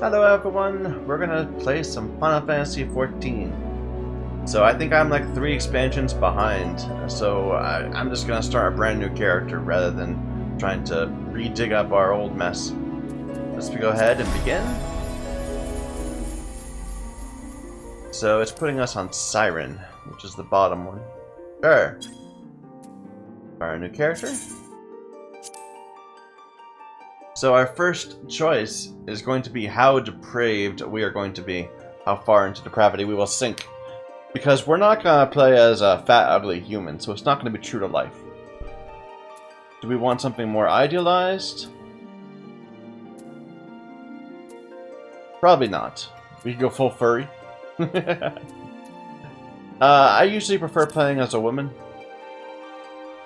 Hello everyone, we're gonna play some Final Fantasy XIV. So I think I'm like 3 expansions behind, so I'm just gonna start a brand new character rather than trying to re-dig up our old mess. Let's go ahead and begin. So it's putting us on Siren, which is the bottom one. Sure. Our new character. So our first choice is going to be how depraved we are going to be. How far into depravity we will sink. Because we're not going to play as a fat, ugly human, so it's not going to be true to life. Do we want something more idealized? Probably not. We could go full furry. I usually prefer playing as a woman.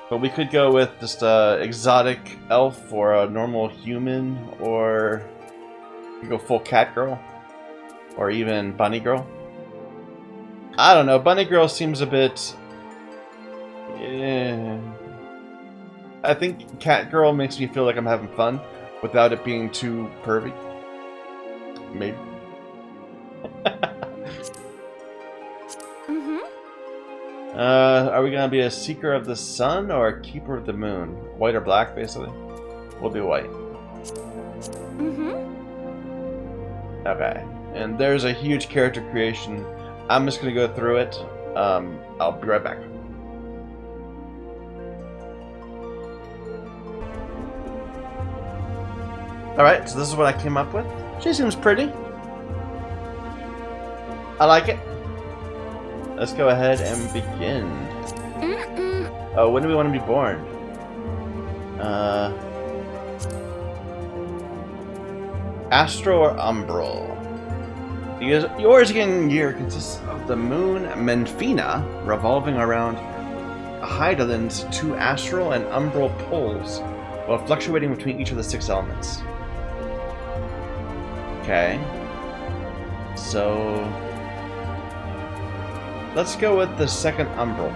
But we could go with just a exotic elf or a normal human, or we could go full cat girl, or even bunny girl. I don't know, bunny girl seems a bit... I think cat girl makes me feel like I'm having fun without it being too pervy. Maybe. Are we gonna be a seeker of the sun or a keeper of the moon? White or black, basically? We'll be white. Okay. And there's a huge character creation. I'm just gonna go through it. I'll be right back. Alright, so this is what I came up with. She seems pretty. I like it. Let's go ahead and begin. Oh, when do we want to be born? Astral or Umbral? The Origin year consists of the moon Menfina revolving around Hydalin's 2 astral and umbral poles, while fluctuating between each of the 6 elements. Okay. So... let's go with the second umbral.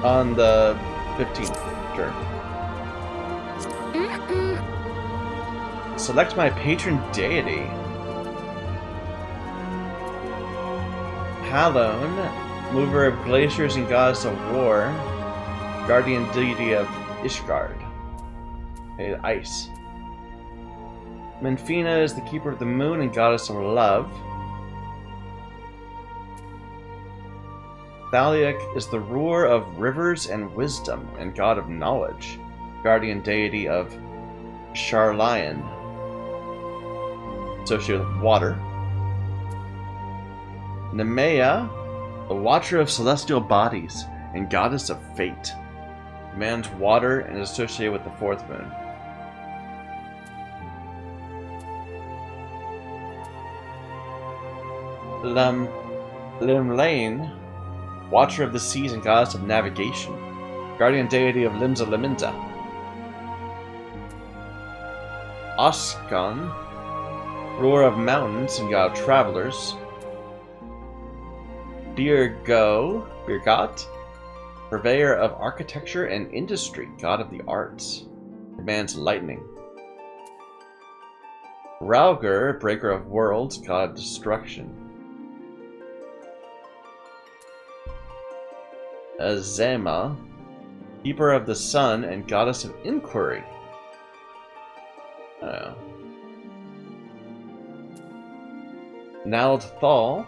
On the 15th, sure. Select my patron deity. Halone, mover of glaciers and goddess of war, guardian deity of Ishgard. Ice. Menfina is the keeper of the moon and goddess of love. Thaliak is the ruler of rivers and wisdom and god of knowledge, guardian deity of Sharlayan, associated with water. Nemea, the watcher of celestial bodies and goddess of fate, commands water and is associated with the 4th moon. Limlane, watcher of the seas and goddess of navigation, guardian deity of Limsa Liminta. Oskan, ruler of mountains and god of travelers. Birgot, purveyor of architecture and industry, god of the arts, commands lightning. Rauger, breaker of worlds, god of destruction. Azema, keeper of the sun and goddess of inquiry. Naldthal,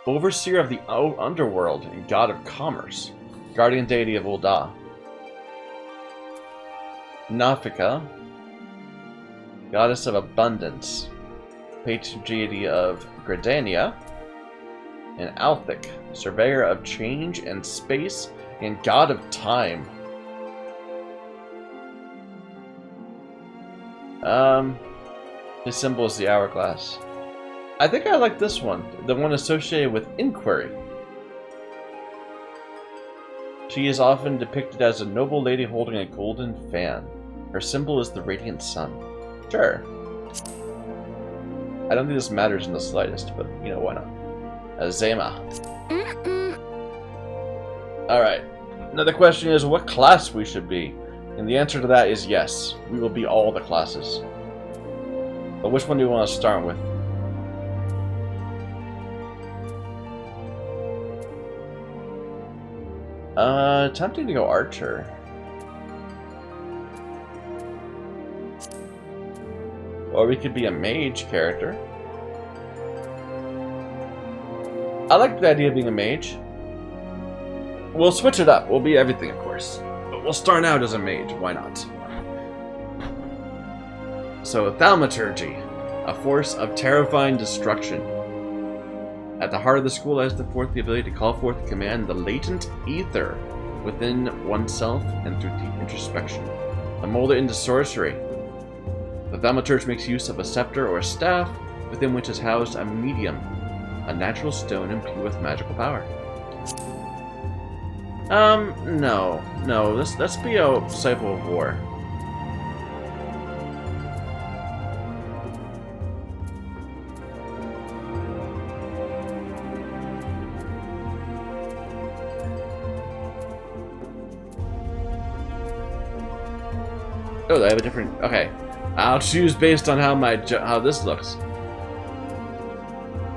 overseer of the underworld and god of commerce, guardian deity of Ul'dah. Nafika, goddess of abundance, patron deity of Gridania. And Althic, surveyor of change and space and god of time. His symbol is the hourglass. I think I like this one, the one associated with inquiry. She is often depicted as a noble lady holding a golden fan. Her symbol is the radiant sun. Sure. I don't think this matters in the slightest, but why not? Azema. Alright. Now the question is what class we should be. And the answer to that is yes. We will be all the classes. But which one do we want to start with? Tempting to go archer. Or we could be a mage character. I like the idea of being a mage. We'll switch it up. We'll be everything, of course. But we'll start out as a mage. Why not? So, Thaumaturgy. A force of terrifying destruction. At the heart of the school lies the ability to call forth and command the latent ether within oneself and through deep introspection. And mold it into sorcery. The Thaumaturge makes use of a scepter or a staff within which is housed a medium, a natural stone imbued with magical power. No. Let's be a disciple of war. Oh, they have a different. Okay, I'll choose based on how this looks.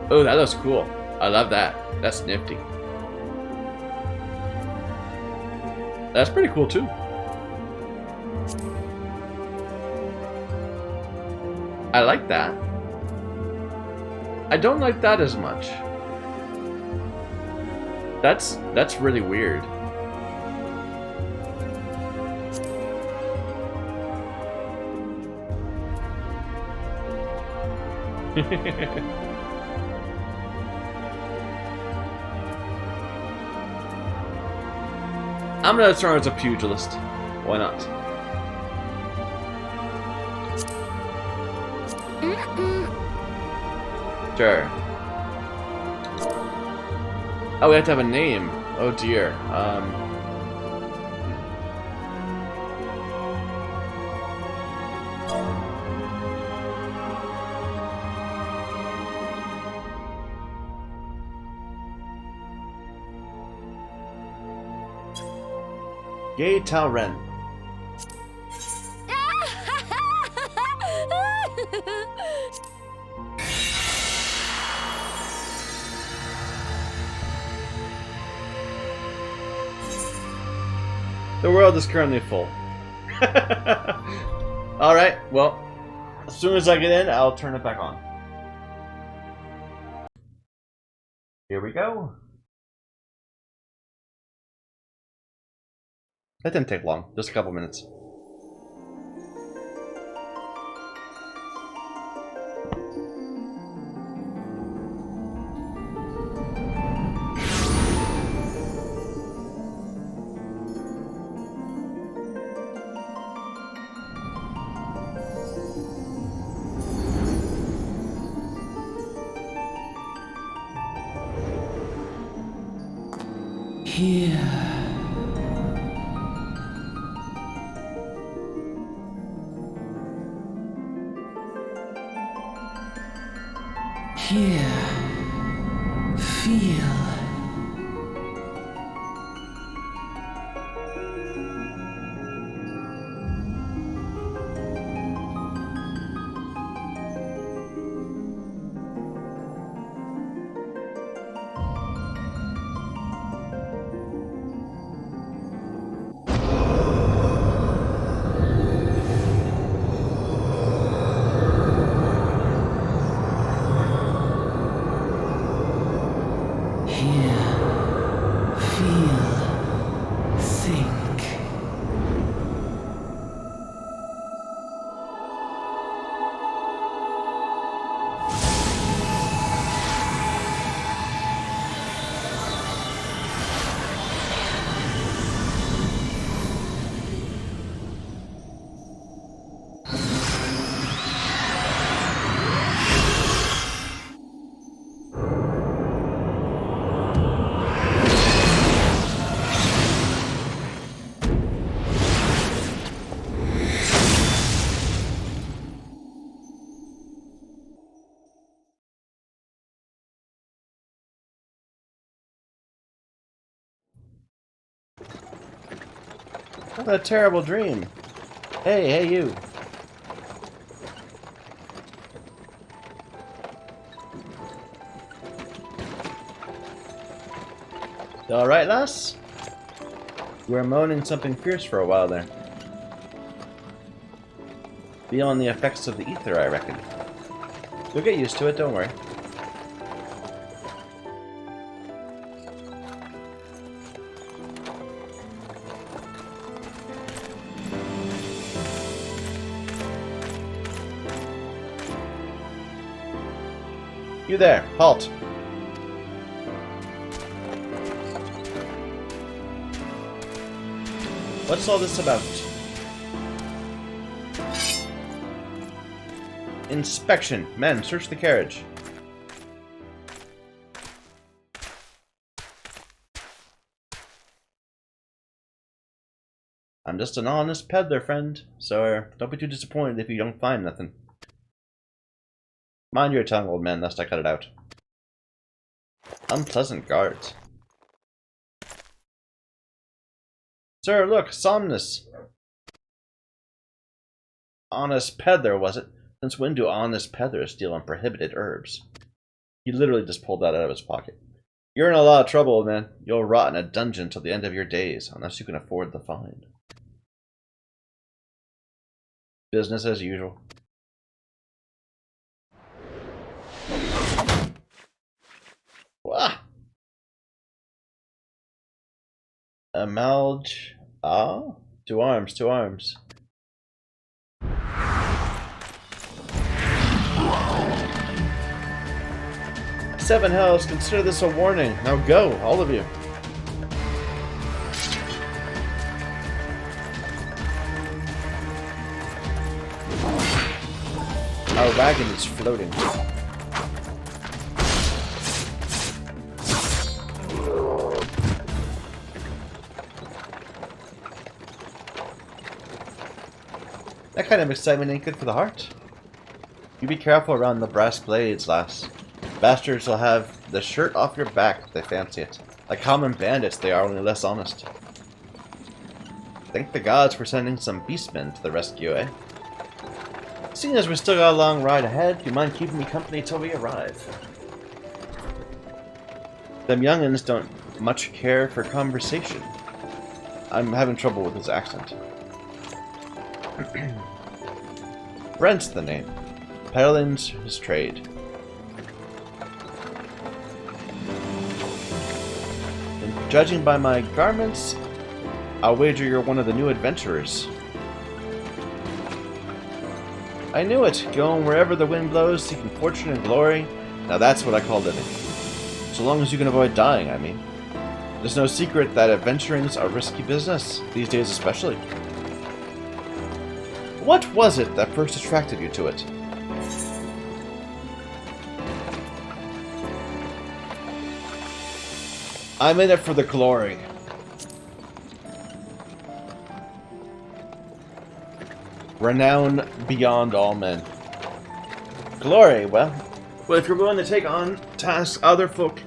Oh, that looks cool. I love that. That's nifty. That's pretty cool too. I like that. I don't like that as much. That's really weird. I'm gonna start as a pugilist. Why not? Sure. Oh, we have to have a name. Oh dear. Gay Talren. The world is currently full. Alright, well, as soon as I get in, I'll turn it back on. Here we go. That didn't take long, just a couple minutes. Here. Here. Feel. What a terrible dream. Hey, you. You alright, lass? You were moaning something fierce for a while there. Feeling the effects of the ether, I reckon. You'll get used to it, don't worry. You there, halt! What's all this about? Inspection. Men, search the carriage. I'm just an honest peddler, friend, so don't be too disappointed if you don't find nothing. Mind your tongue, old man, lest I cut it out. Unpleasant guards. Sir, look, Somnus. Honest peddler, was it? Since when do honest peddlers steal unprohibited herbs? He literally just pulled that out of his pocket. You're in a lot of trouble, old man. You'll rot in a dungeon till the end of your days, unless you can afford the fine. Business as usual. Wah! Amalj. Ah? To arms, to arms. Seven hells, consider this a warning. Now go, all of you. Our wagon is floating. That kind of excitement ain't good for the heart. You be careful around the brass blades, lass. Bastards will have the shirt off your back if they fancy it. Like common bandits, they are only less honest. Thank the gods for sending some beastmen to the rescue, eh? Seeing as we still got a long ride ahead, do you mind keeping me company till we arrive? Them young'uns don't much care for conversation. I'm having trouble with his accent. Brent's the name. Peddling's his trade. And judging by my garments, I'll wager you're one of the new adventurers. I knew it. Going wherever the wind blows, seeking fortune and glory. Now that's what I call living. So long as you can avoid dying, I mean. There's no secret that adventuring's a risky business, these days especially. What was it that first attracted you to it? I'm in it for the glory. Renown beyond all men. Glory, well, if you're willing to take on tasks other folk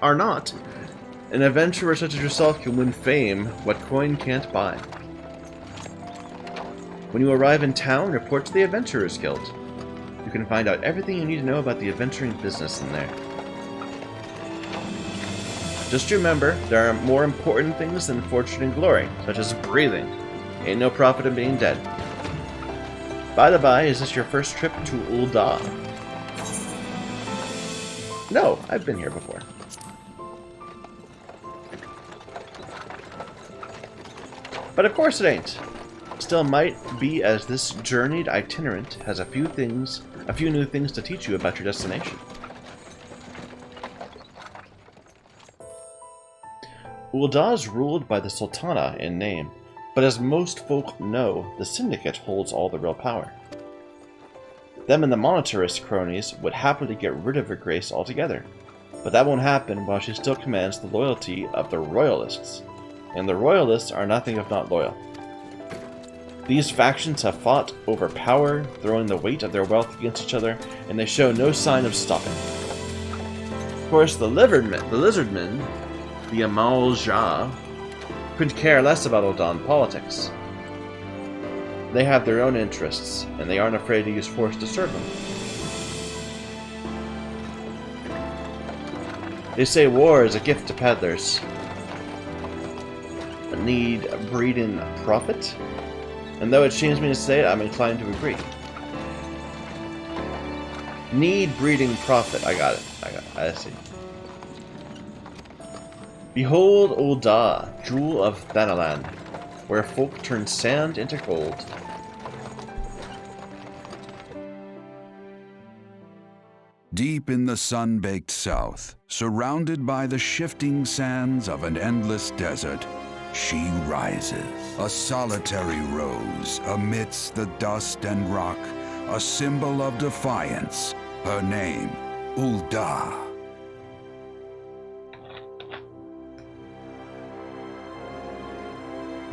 are not, an adventurer such as yourself can win fame what coin can't buy. When you arrive in town, report to the Adventurers Guild. You can find out everything you need to know about the adventuring business in there. Just remember, there are more important things than fortune and glory, such as breathing. Ain't no profit in being dead. By the by, is this your first trip to Ul'dah? No, I've been here before. But of course it ain't. Still might be, as this journeyed itinerant has a few new things to teach you about your destination. Ul'dah is ruled by the Sultana in name, but as most folk know, the Syndicate holds all the real power. Them and the monetarist cronies would happily get rid of her grace altogether, but that won't happen while she still commands the loyalty of the Royalists, and the Royalists are nothing if not loyal. These factions have fought over power, throwing the weight of their wealth against each other, and they show no sign of stopping. Of course, the Lizardmen, the Amal-Jah, couldn't care less about Ul'dah politics. They have their own interests, and they aren't afraid to use force to serve them. They say war is a gift to peddlers. A need breed in profit? And though it shames me to say it, I'm inclined to agree. Need breeding profit. I got it. I see. Behold Ul'dah, jewel of Thanalan, where folk turn sand into gold. Deep in the sun-baked south, surrounded by the shifting sands of an endless desert, she rises. A solitary rose amidst the dust and rock, a symbol of defiance. Her name, Ul'dah.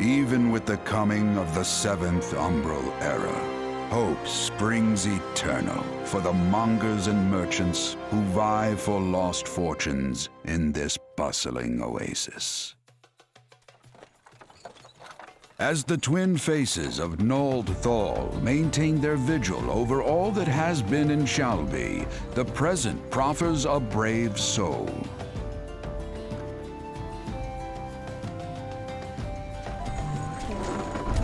Even with the coming of the seventh umbral era, hope springs eternal for the mongers and merchants who vie for lost fortunes in this bustling oasis. As the twin faces of Nold Thal maintain their vigil over all that has been and shall be, the present proffers a brave soul.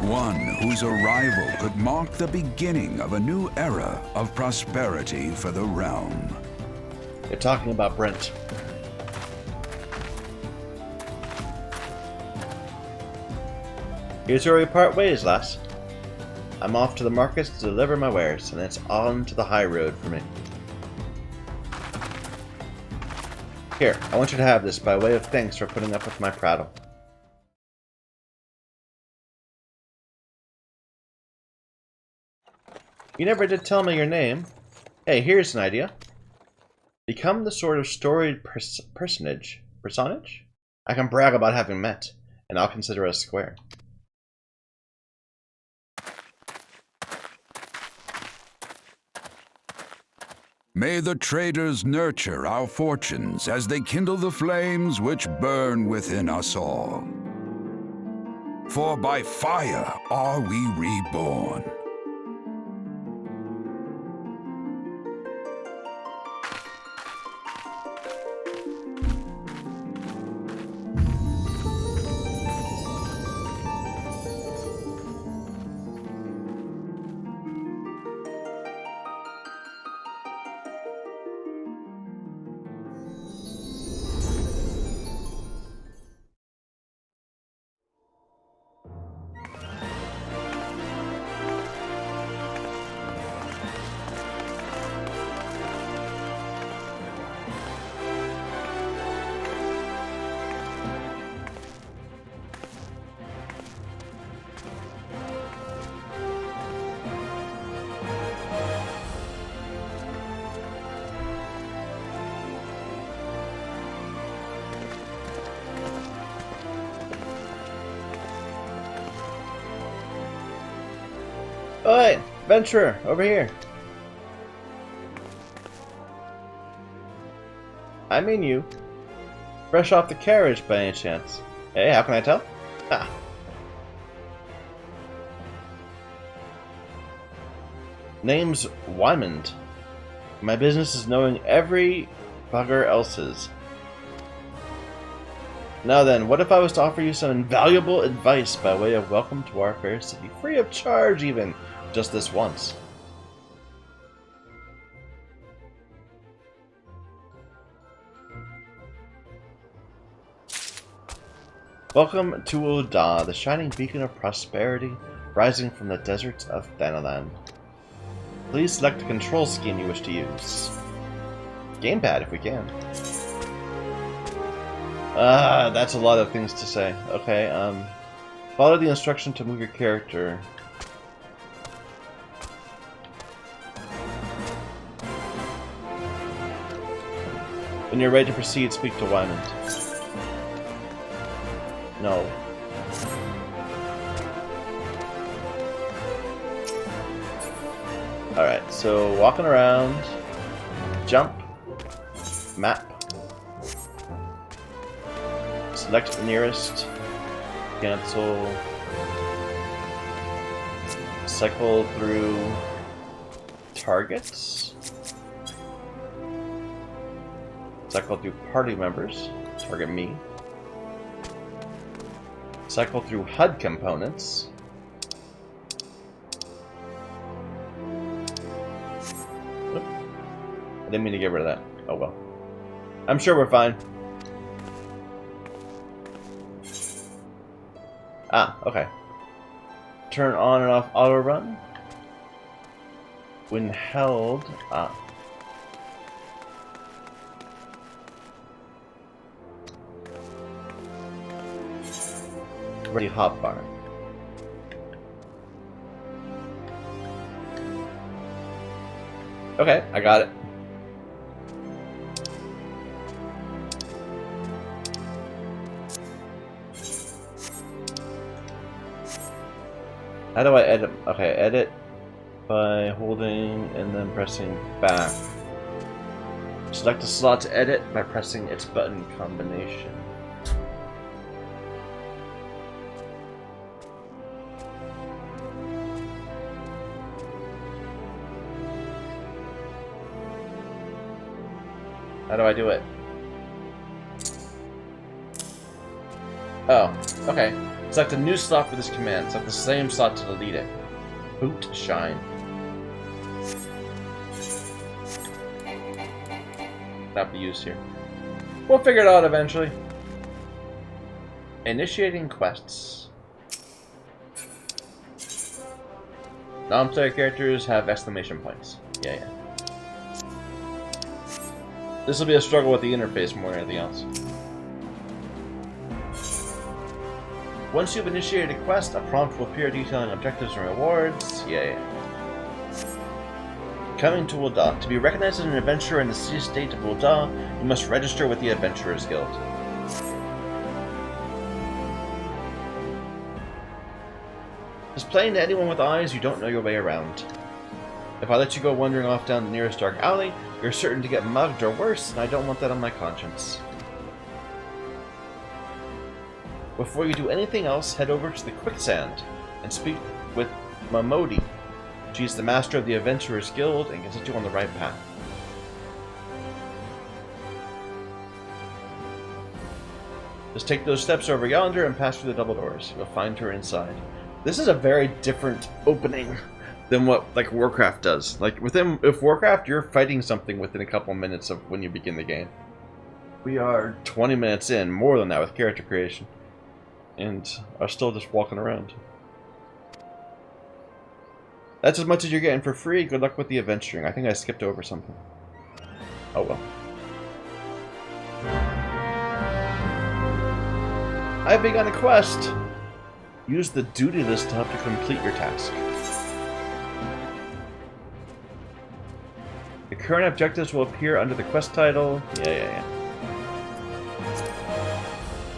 One whose arrival could mark the beginning of a new era of prosperity for the realm. You're talking about Brent. Here's where we part ways, lass. I'm off to the markets to deliver my wares, and it's on to the high road for me. Here, I want you to have this by way of thanks for putting up with my prattle. You never did tell me your name. Hey, here's an idea. Become the sort of storied personage I can brag about having met, and I'll consider us square. May the traders nurture our fortunes as they kindle the flames which burn within us all. For by fire are we reborn. Oi, adventurer, over here. I mean you. Fresh off the carriage by any chance? Hey, how can I tell? Ah. Name's Wymond. My business is knowing every bugger else's. Now then, what if I was to offer you some invaluable advice by way of welcome to our fair city, free of charge even, just this once? Welcome to Ul'dah, the shining beacon of prosperity rising from the deserts of Thanalan. Please select the control scheme you wish to use. Gamepad if we can. That's a lot of things to say. Okay, follow the instruction to move your character. When you're ready to proceed, speak to Wymond. No. Alright, so walking around, jump, map, select the nearest Cancel. Cycle through targets. Cycle through party members. Target me. Cycle through HUD components. Oop. I didn't mean to get rid of that. Oh well. I'm sure we're fine. Ah, okay. Turn on and off auto run. When held, ready hotbar. Okay, I got it. How do I edit? Okay, edit by holding and then pressing back. Select a slot to edit by pressing its button combination. How do I do it? Oh, okay. Select a new slot for this command. Select the same slot to delete it. Boot shine. Not be used here. We'll figure it out eventually. Initiating quests. Non-player characters have exclamation points. Yeah. This will be a struggle with the interface more than anything else. Once you've initiated a quest, a prompt will appear detailing objectives and rewards. Yeah. Coming to Ul'dah. To be recognized as an adventurer in the city-state of Ul'dah, you must register with the Adventurers Guild. Just plain to anyone with eyes, you don't know your way around. If I let you go wandering off down the nearest dark alley, you're certain to get mugged or worse, and I don't want that on my conscience. Before you do anything else, head over to the Quicksand and speak with Mamodi. She's the master of the Adventurers Guild and can set you on the right path. Just take those steps over yonder and pass through the double doors. You'll find her inside. This is a very different opening than what like Warcraft does. Like with Warcraft, you're fighting something within a couple minutes of when you begin the game. We are 20 minutes in, more than that with character creation, and are still just walking around. That's as much as you're getting for free. Good luck with the adventuring. I think I skipped over something. Oh well. I've begun a quest. Use the duty list to help you complete your task. The current objectives will appear under the quest title. Yeah.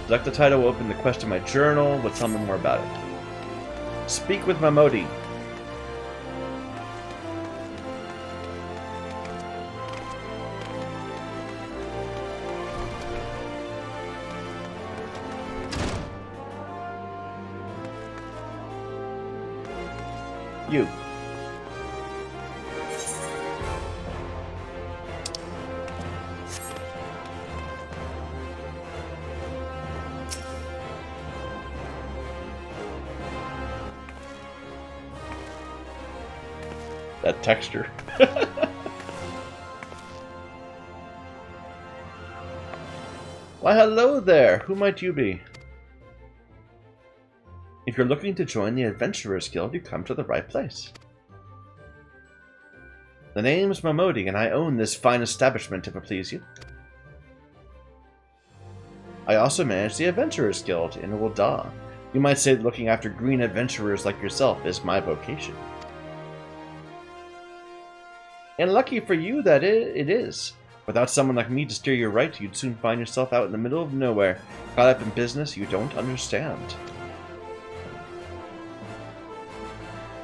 Select the title will open the quest in my journal. Will tell me more about it. Speak with Mamodi. You. That texture. Why, hello there. Who might you be? If you're looking to join the Adventurers Guild, you come to the right place. The name's Mamodi, and I own this fine establishment, if it please you. I also manage the Adventurers Guild in Ul'dah. You might say that looking after green adventurers like yourself is my vocation. And lucky for you that it is. Without someone like me to steer you right, you'd soon find yourself out in the middle of nowhere, caught up in business you don't understand.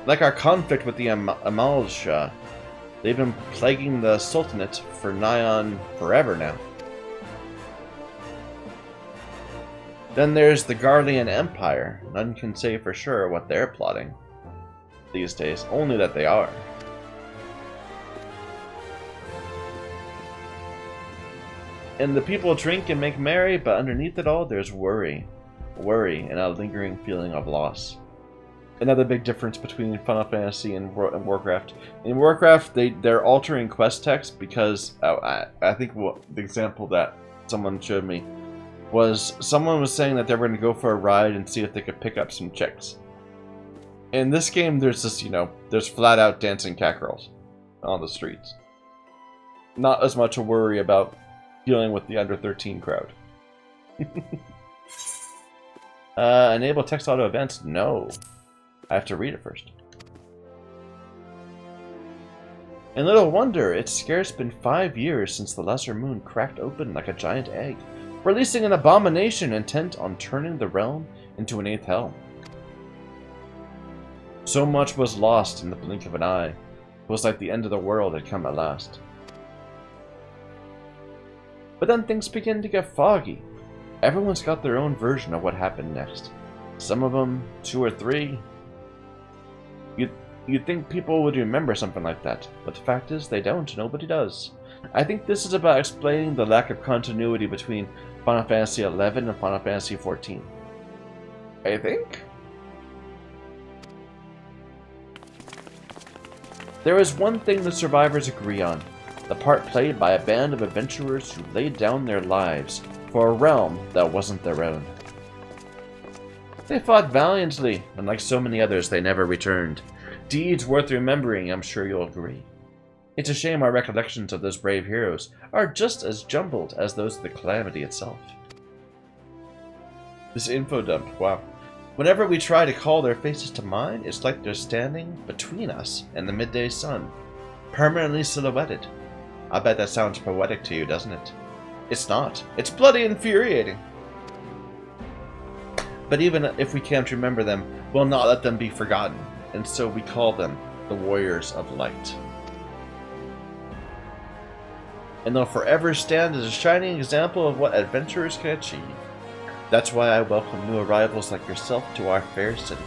Like our conflict with the Amal Shah, they've been plaguing the Sultanate for nigh on forever now. Then there's the Garlean Empire. None can say for sure what they're plotting these days, only that they are. And the people drink and make merry, but underneath it all there's worry. Worry and a lingering feeling of loss. Another big difference between Final Fantasy and Warcraft. In Warcraft, they're altering quest text because I think the example that someone showed me was someone was saying that they were going to go for a ride and see if they could pick up some chicks. In this game, there's just, there's flat out dancing cat girls on the streets. Not as much a worry about dealing with the under 13 crowd. Enable text auto events? No. I have to read it first. And little wonder, it's scarce been 5 years since the lesser moon cracked open like a giant egg, releasing an abomination intent on turning the realm into an 8th hell. So much was lost in the blink of an eye. It was like the end of the world had come at last. But then things begin to get foggy. Everyone's got their own version of what happened next. Some of them, 2 or 3. You'd think people would remember something like that, but the fact is they don't. Nobody does. I think this is about explaining the lack of continuity between Final Fantasy XI and Final Fantasy XIV. I think? There is one thing the survivors agree on. The part played by a band of adventurers who laid down their lives for a realm that wasn't their own. They fought valiantly, and like so many others, they never returned. Deeds worth remembering, I'm sure you'll agree. It's a shame our recollections of those brave heroes are just as jumbled as those of the calamity itself. This info dump, wow. Whenever we try to call their faces to mind, it's like they're standing between us and the midday sun, permanently silhouetted. I bet that sounds poetic to you, doesn't it? It's not. It's bloody infuriating. But even if we can't remember them, we'll not let them be forgotten, and so we call them the Warriors of Light. And they'll forever stand as a shining example of what adventurers can achieve. That's why I welcome new arrivals like yourself to our fair city.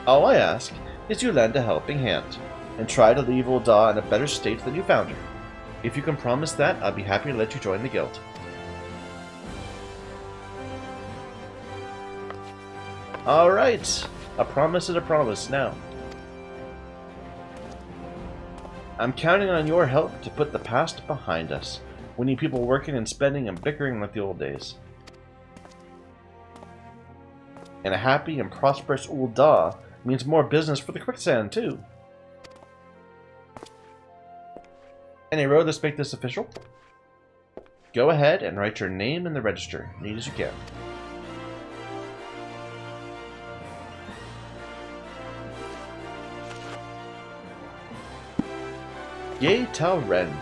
All I ask is you lend a helping hand, and try to leave Ul'dah in a better state than you found her. If you can promise that, I'll be happy to let you join the guild. Alright, a promise is a promise now. I'm counting on your help to put the past behind us. We need people working and spending and bickering like the old days. And a happy and prosperous Ul'dah means more business for the quicksand too. Any road, let's make this official. Go ahead and write your name in the register, neat as you can. Yay Tao Ren.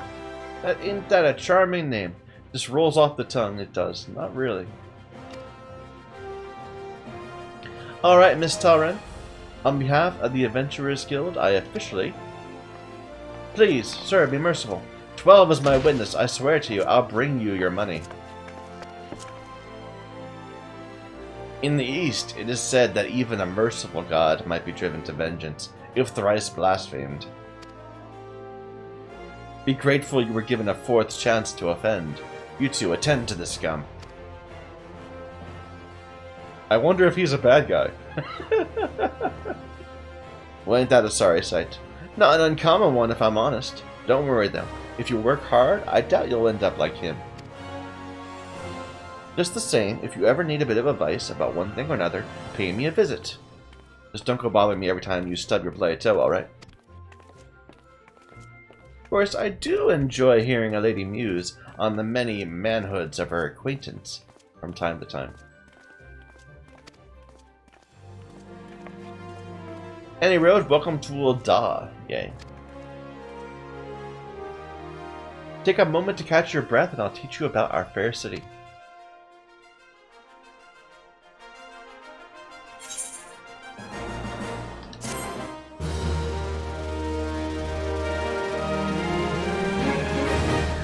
Ain't that a charming name? Just rolls off the tongue, it does. Not really. Alright, Miss Talren. On behalf of the Adventurers Guild, I officially... Please, sir, be merciful. 12 is my witness. I swear to you, I'll bring you your money. In the East, it is said that even a merciful god might be driven to vengeance, if thrice blasphemed. Be grateful you were given a 4th chance to offend. You two, attend to this scum. I wonder if he's a bad guy. Well, ain't that a sorry sight? Not an uncommon one, if I'm honest. Don't worry, though. If you work hard, I doubt you'll end up like him. Just the same, if you ever need a bit of advice about one thing or another, pay me a visit. Just don't go bother me every time you stub your blade toe, alright? Of course, I do enjoy hearing a lady muse on the many manhoods of her acquaintance from time to time. Any road, welcome to Ul'dah. Yay. Take a moment to catch your breath and I'll teach you about our fair city.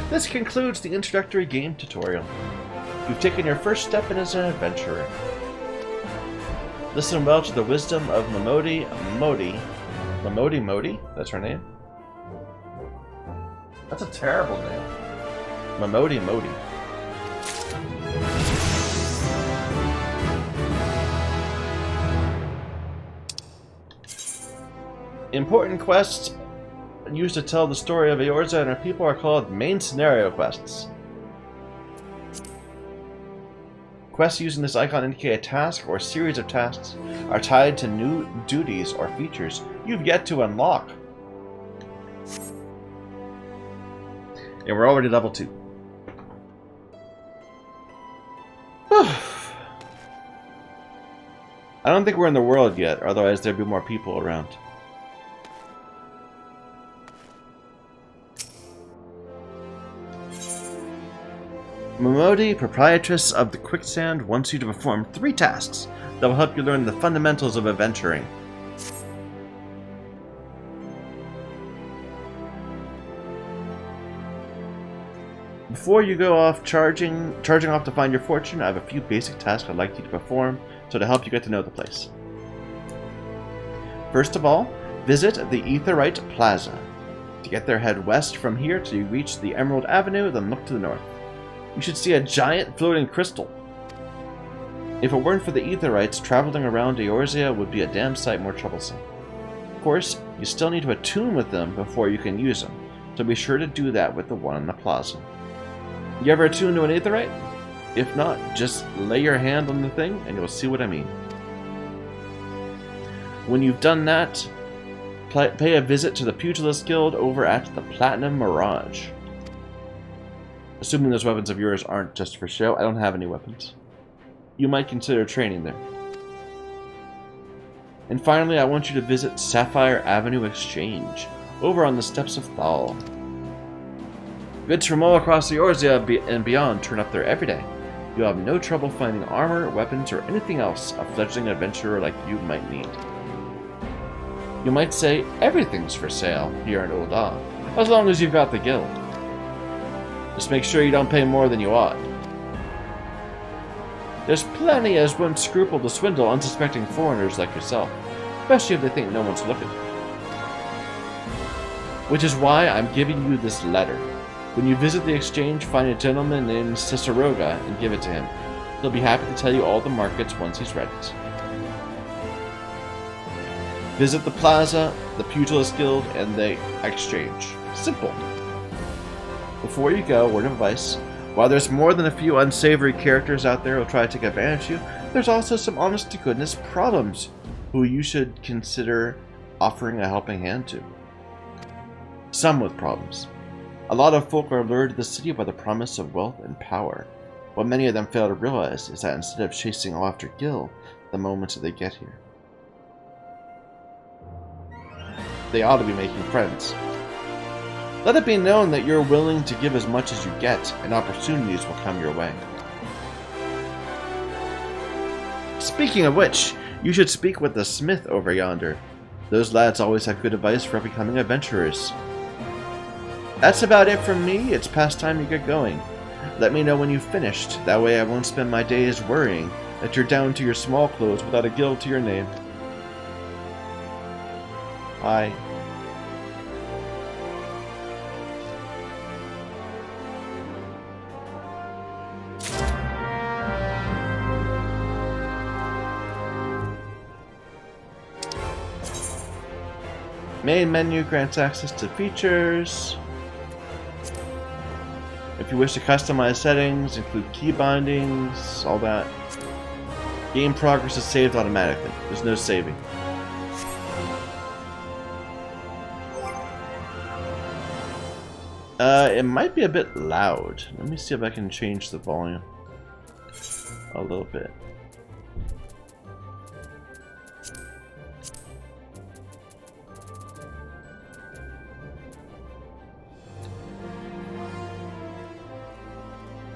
This concludes the introductory game tutorial. You've taken your first step in as an adventurer. Listen well to the wisdom of Modi. That's her name? That's a terrible name. Modi. Important quests used to tell the story of Eorzea and her people are called main scenario quests. Quests using this icon indicate a task or series of tasks are tied to new duties or features you've yet to unlock. And we're already level 2. I don't think we're in the world yet, otherwise there'd be more people around. Modi, proprietress of the Quicksand, wants you to perform 3 tasks that will help you learn the fundamentals of adventuring. Before you go off charging off to find your fortune, I have a few basic tasks I'd like you to perform to help you get to know the place. First of all, visit the Aetheryte Plaza. To get there, head west from here till you reach the Emerald Avenue, then look to the north. You should see a giant floating crystal. If it weren't for the Aetherites, traveling around Eorzea would be a damn sight more troublesome. Of course, you still need to attune with them before you can use them, so be sure to do that with the one in the plaza. You ever attune to an Aetherite? If not, just lay your hand on the thing and you'll see what I mean. When you've done that, pay a visit to the Pugilist Guild over at the Platinum Mirage. Assuming those weapons of yours aren't just for show, I don't have any weapons. You might consider training there. And finally, I want you to visit Sapphire Avenue Exchange, over on the steps of Thal. Goods from all across Eorzea and beyond turn up there every day. You'll have no trouble finding armor, weapons, or anything else a fledgling adventurer like you might need. You might say everything's for sale here in Ul'dah, as long as you've got the guild. Just make sure you don't pay more than you ought. There's plenty as won't scruple to swindle unsuspecting foreigners like yourself, especially if they think no one's looking. Which is why I'm giving you this letter. When you visit the exchange, find a gentleman named Ciceroga and give it to him. He'll be happy to tell you all the markets once he's read it. Visit the plaza, the Pugilist Guild, and the exchange. Simple. Before you go, word of advice, while there's more than a few unsavory characters out there who'll try to take advantage of you, there's also some honest-to-goodness problems who you should consider offering a helping hand to. Some with problems. A lot of folk are lured to the city by the promise of wealth and power. What many of them fail to realize is that instead of chasing after Gil the moment they get here, they ought to be making friends. Let it be known that you're willing to give as much as you get, and opportunities will come your way. Speaking of which, you should speak with the smith over yonder. Those lads always have good advice for becoming adventurers. That's about it from me. It's past time you get going. Let me know when you've finished. That way I won't spend my days worrying that you're down to your small clothes without a guild to your name. Bye. Main menu grants access to features. If you wish to customize settings, include key bindings, all that. Game progress is saved automatically. There's no saving. It might be a bit loud. Let me see if I can change the volume a little bit.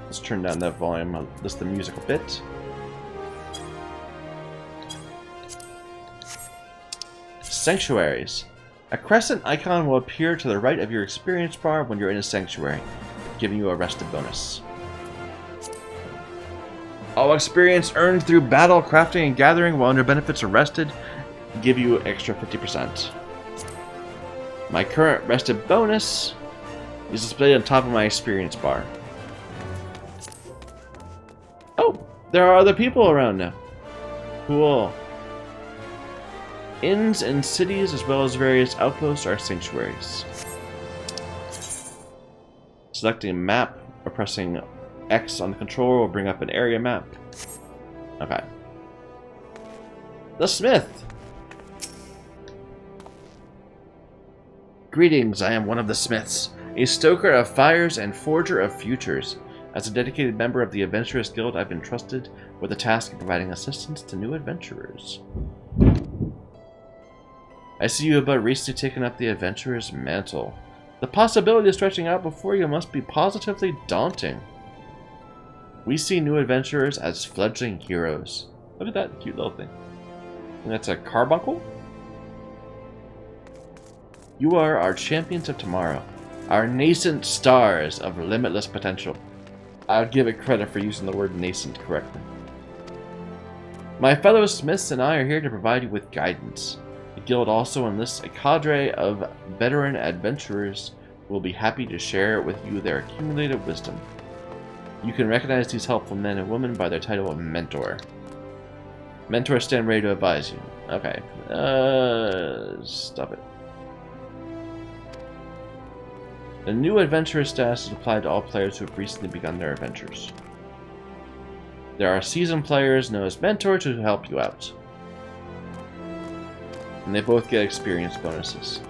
Let's turn down that volume, just the music a bit. Sanctuaries. A crescent icon will appear to the right of your experience bar when you're in a sanctuary, giving you a rested bonus. All experience earned through battle, crafting, and gathering while under benefits are rested give you extra 50%. My current rested bonus is displayed on top of my experience bar. Oh, there are other people around now. Cool. Inns and cities, as well as various outposts, are sanctuaries. Selecting a map or pressing X on the controller will bring up an area map. Okay. The Smith! Greetings, I am one of the Smiths, a stoker of fires and forger of futures. As a dedicated member of the Adventurist Guild, I've been trusted with the task of providing assistance to new adventurers. I see you have but recently taken up the adventurer's mantle. The possibility of stretching out before you must be positively daunting. We see new adventurers as fledgling heroes. Look at that cute little thing. And that's a carbuncle? You are our champions of tomorrow, our nascent stars of limitless potential. I'll give it credit for using the word nascent correctly. My fellow Smiths and I are here to provide you with guidance. The guild also enlists a cadre of veteran adventurers who will be happy to share with you their accumulated wisdom. You can recognize these helpful men and women by their title of Mentor. Mentors stand ready to advise you. Okay. Stop it. The new adventurer status is applied to all players who have recently begun their adventures. There are seasoned players known as mentors who help you out. And they both get experience bonuses.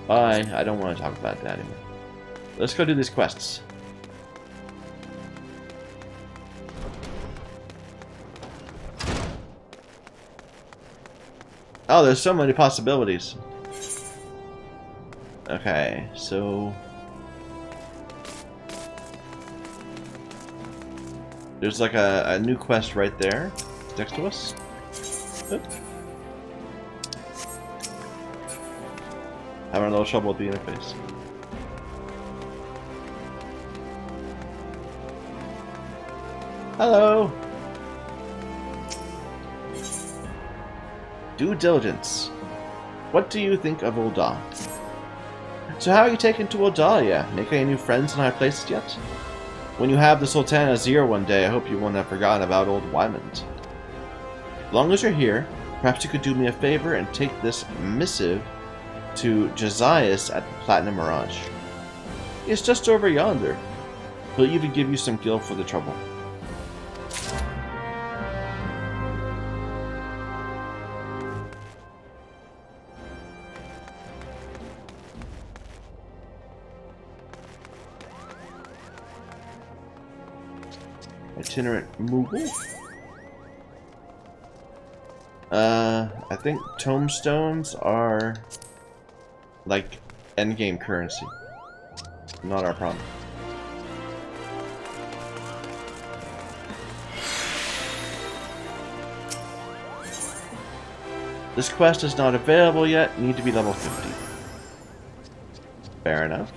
Bye. I don't want to talk about that anymore. Let's go do these quests. Oh, there's so many possibilities. Okay, so there's like a new quest right there next to us. Oop. Having a little trouble with the interface. Hello. Due diligence. What do you think of Ul'dah? So how are you taking to Ul'dah? Making any new friends in high places yet? When you have the Sultan Azir one day, I hope you won't have forgotten about old Wymond. As long as you're here, perhaps you could do me a favor and take this missive to Josias at the Platinum Mirage. It's just over yonder. He'll even give you some gil for the trouble. Itinerant Moogle? I think tomestones are like endgame currency. Not our problem. This quest is not available yet. Need to be level 50. Fair enough.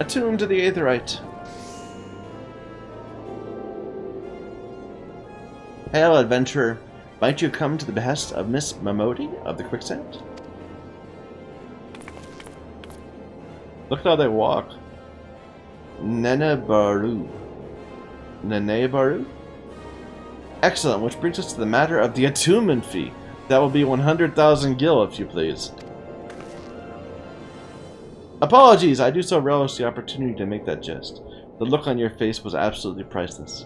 Attuned to the Aetherite. Hail, adventurer. Might you come to the behest of Miss Mamodi of the Quicksand? Look how they walk. Nene Baru. Nene Baru? Excellent, which brings us to the matter of the attunement fee. That will be 100,000 gil, if you please. Apologies, I do so relish the opportunity to make that jest. The look on your face was absolutely priceless.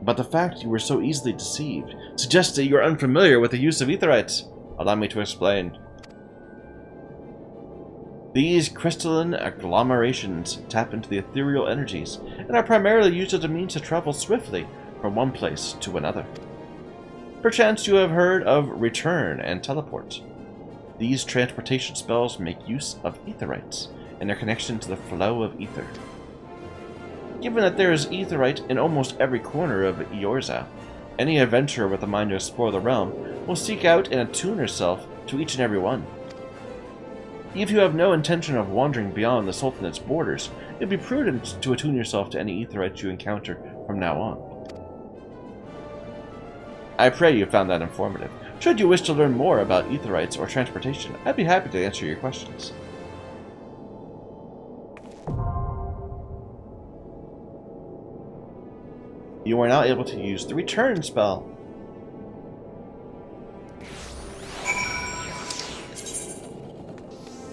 But the fact you were so easily deceived suggests that you are unfamiliar with the use of aetherites. Allow me to explain. These crystalline agglomerations tap into the ethereal energies and are primarily used as a means to travel swiftly from one place to another. Perchance you have heard of return and teleport. These transportation spells make use of aetherites and their connection to the flow of ether. Given that there is aetherite in almost every corner of Eorza, any adventurer with a mind to explore the realm will seek out and attune herself to each and every one. If you have no intention of wandering beyond the Sultanate's borders, it would be prudent to attune yourself to any aetherites you encounter from now on. I pray you found that informative. Should you wish to learn more about aetherites or transportation, I'd be happy to answer your questions. You are now able to use the return spell.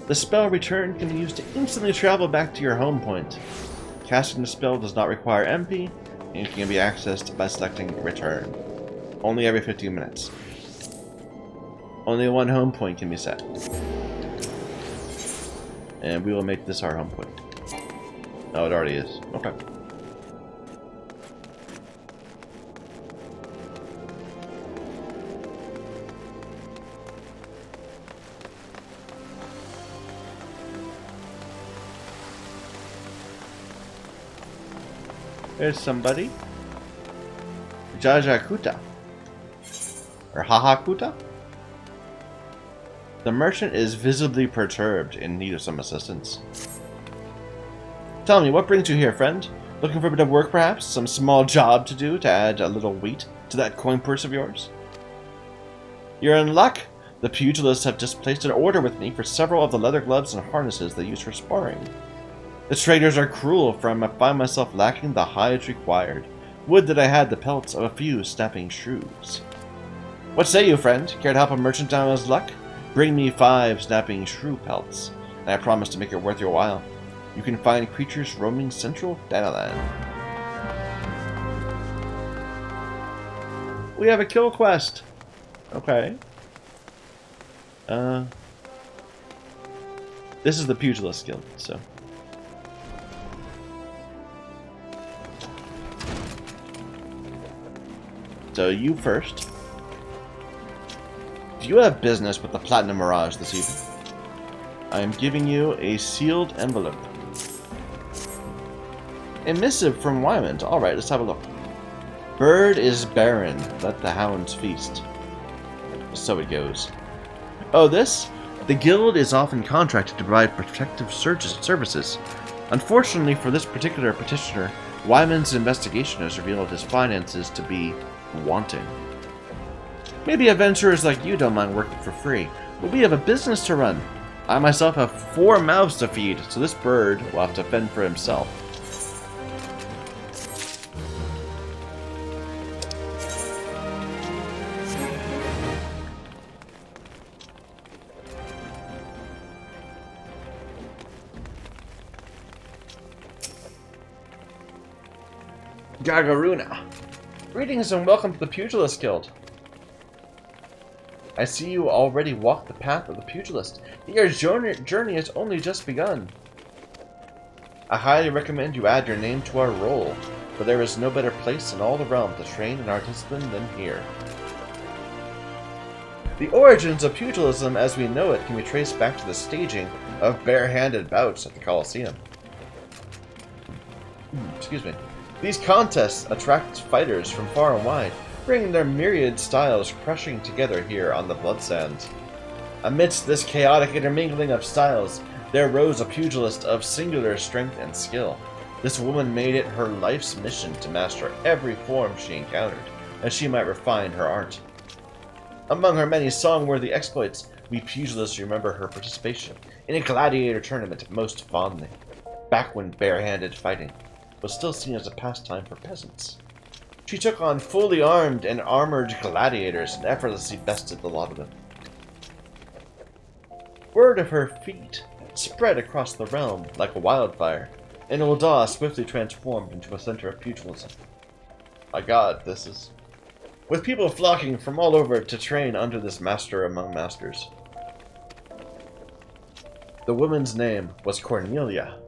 The spell return can be used to instantly travel back to your home point. Casting the spell does not require MP, and can be accessed by selecting return. Only every 15 minutes. Only one home point can be set. And we will make this our home point. Oh, it already is. Okay. There's somebody. Jajakuta. Or Hahakuta? The merchant is visibly perturbed, in need of some assistance. Tell me, what brings you here, friend? Looking for a bit of work, perhaps? Some small job to do to add a little weight to that coin purse of yours? You're in luck. The pugilists have just placed an order with me for several of the leather gloves and harnesses they use for sparring. The traders are cruel, for I find myself lacking the hides required. Would that I had the pelts of a few snapping shrews. What say you, friend? Care to help a merchant down his luck? Bring me 5 snapping shrew pelts, and I promise to make it worth your while. You can find creatures roaming central Danaland. We have a kill quest. Okay. This is the Pugilist Guild, so. So you first. Do you have business with the Platinum Mirage this evening? I am giving you a sealed envelope. A missive from Wyman. Alright, let's have a look. Bird is barren. Let the hounds feast. So it goes. Oh, this? The guild is often contracted to provide protective services. Unfortunately for this particular petitioner, Wyman's investigation has revealed his finances to be wanting. Maybe adventurers like you don't mind working for free, but we have a business to run. I myself have 4 mouths to feed, so this bird will have to fend for himself. Gagaruna. Greetings and welcome to the Pugilist Guild. I see you already walk the path of the pugilist. Your journey has only just begun. I highly recommend you add your name to our roll, for there is no better place in all the realm to train in our discipline than here. The origins of pugilism as we know it can be traced back to the staging of bare-handed bouts at the Colosseum. Excuse me. These contests attract fighters from far and wide, bringing their myriad styles crushing together here on the Blood Sands. Amidst this chaotic intermingling of styles, there rose a pugilist of singular strength and skill. This woman made it her life's mission to master every form she encountered, that she might refine her art. Among her many song-worthy exploits, we pugilists remember her participation in a gladiator tournament most fondly, back when bare-handed fighting was still seen as a pastime for peasants. She took on fully armed and armored gladiators and effortlessly bested the lot of them. Word of her feat spread across the realm like a wildfire, and Ul'dah swiftly transformed into a center of pugilism. My god, this is... with people flocking from all over to train under this master among masters. The woman's name was Cornelia,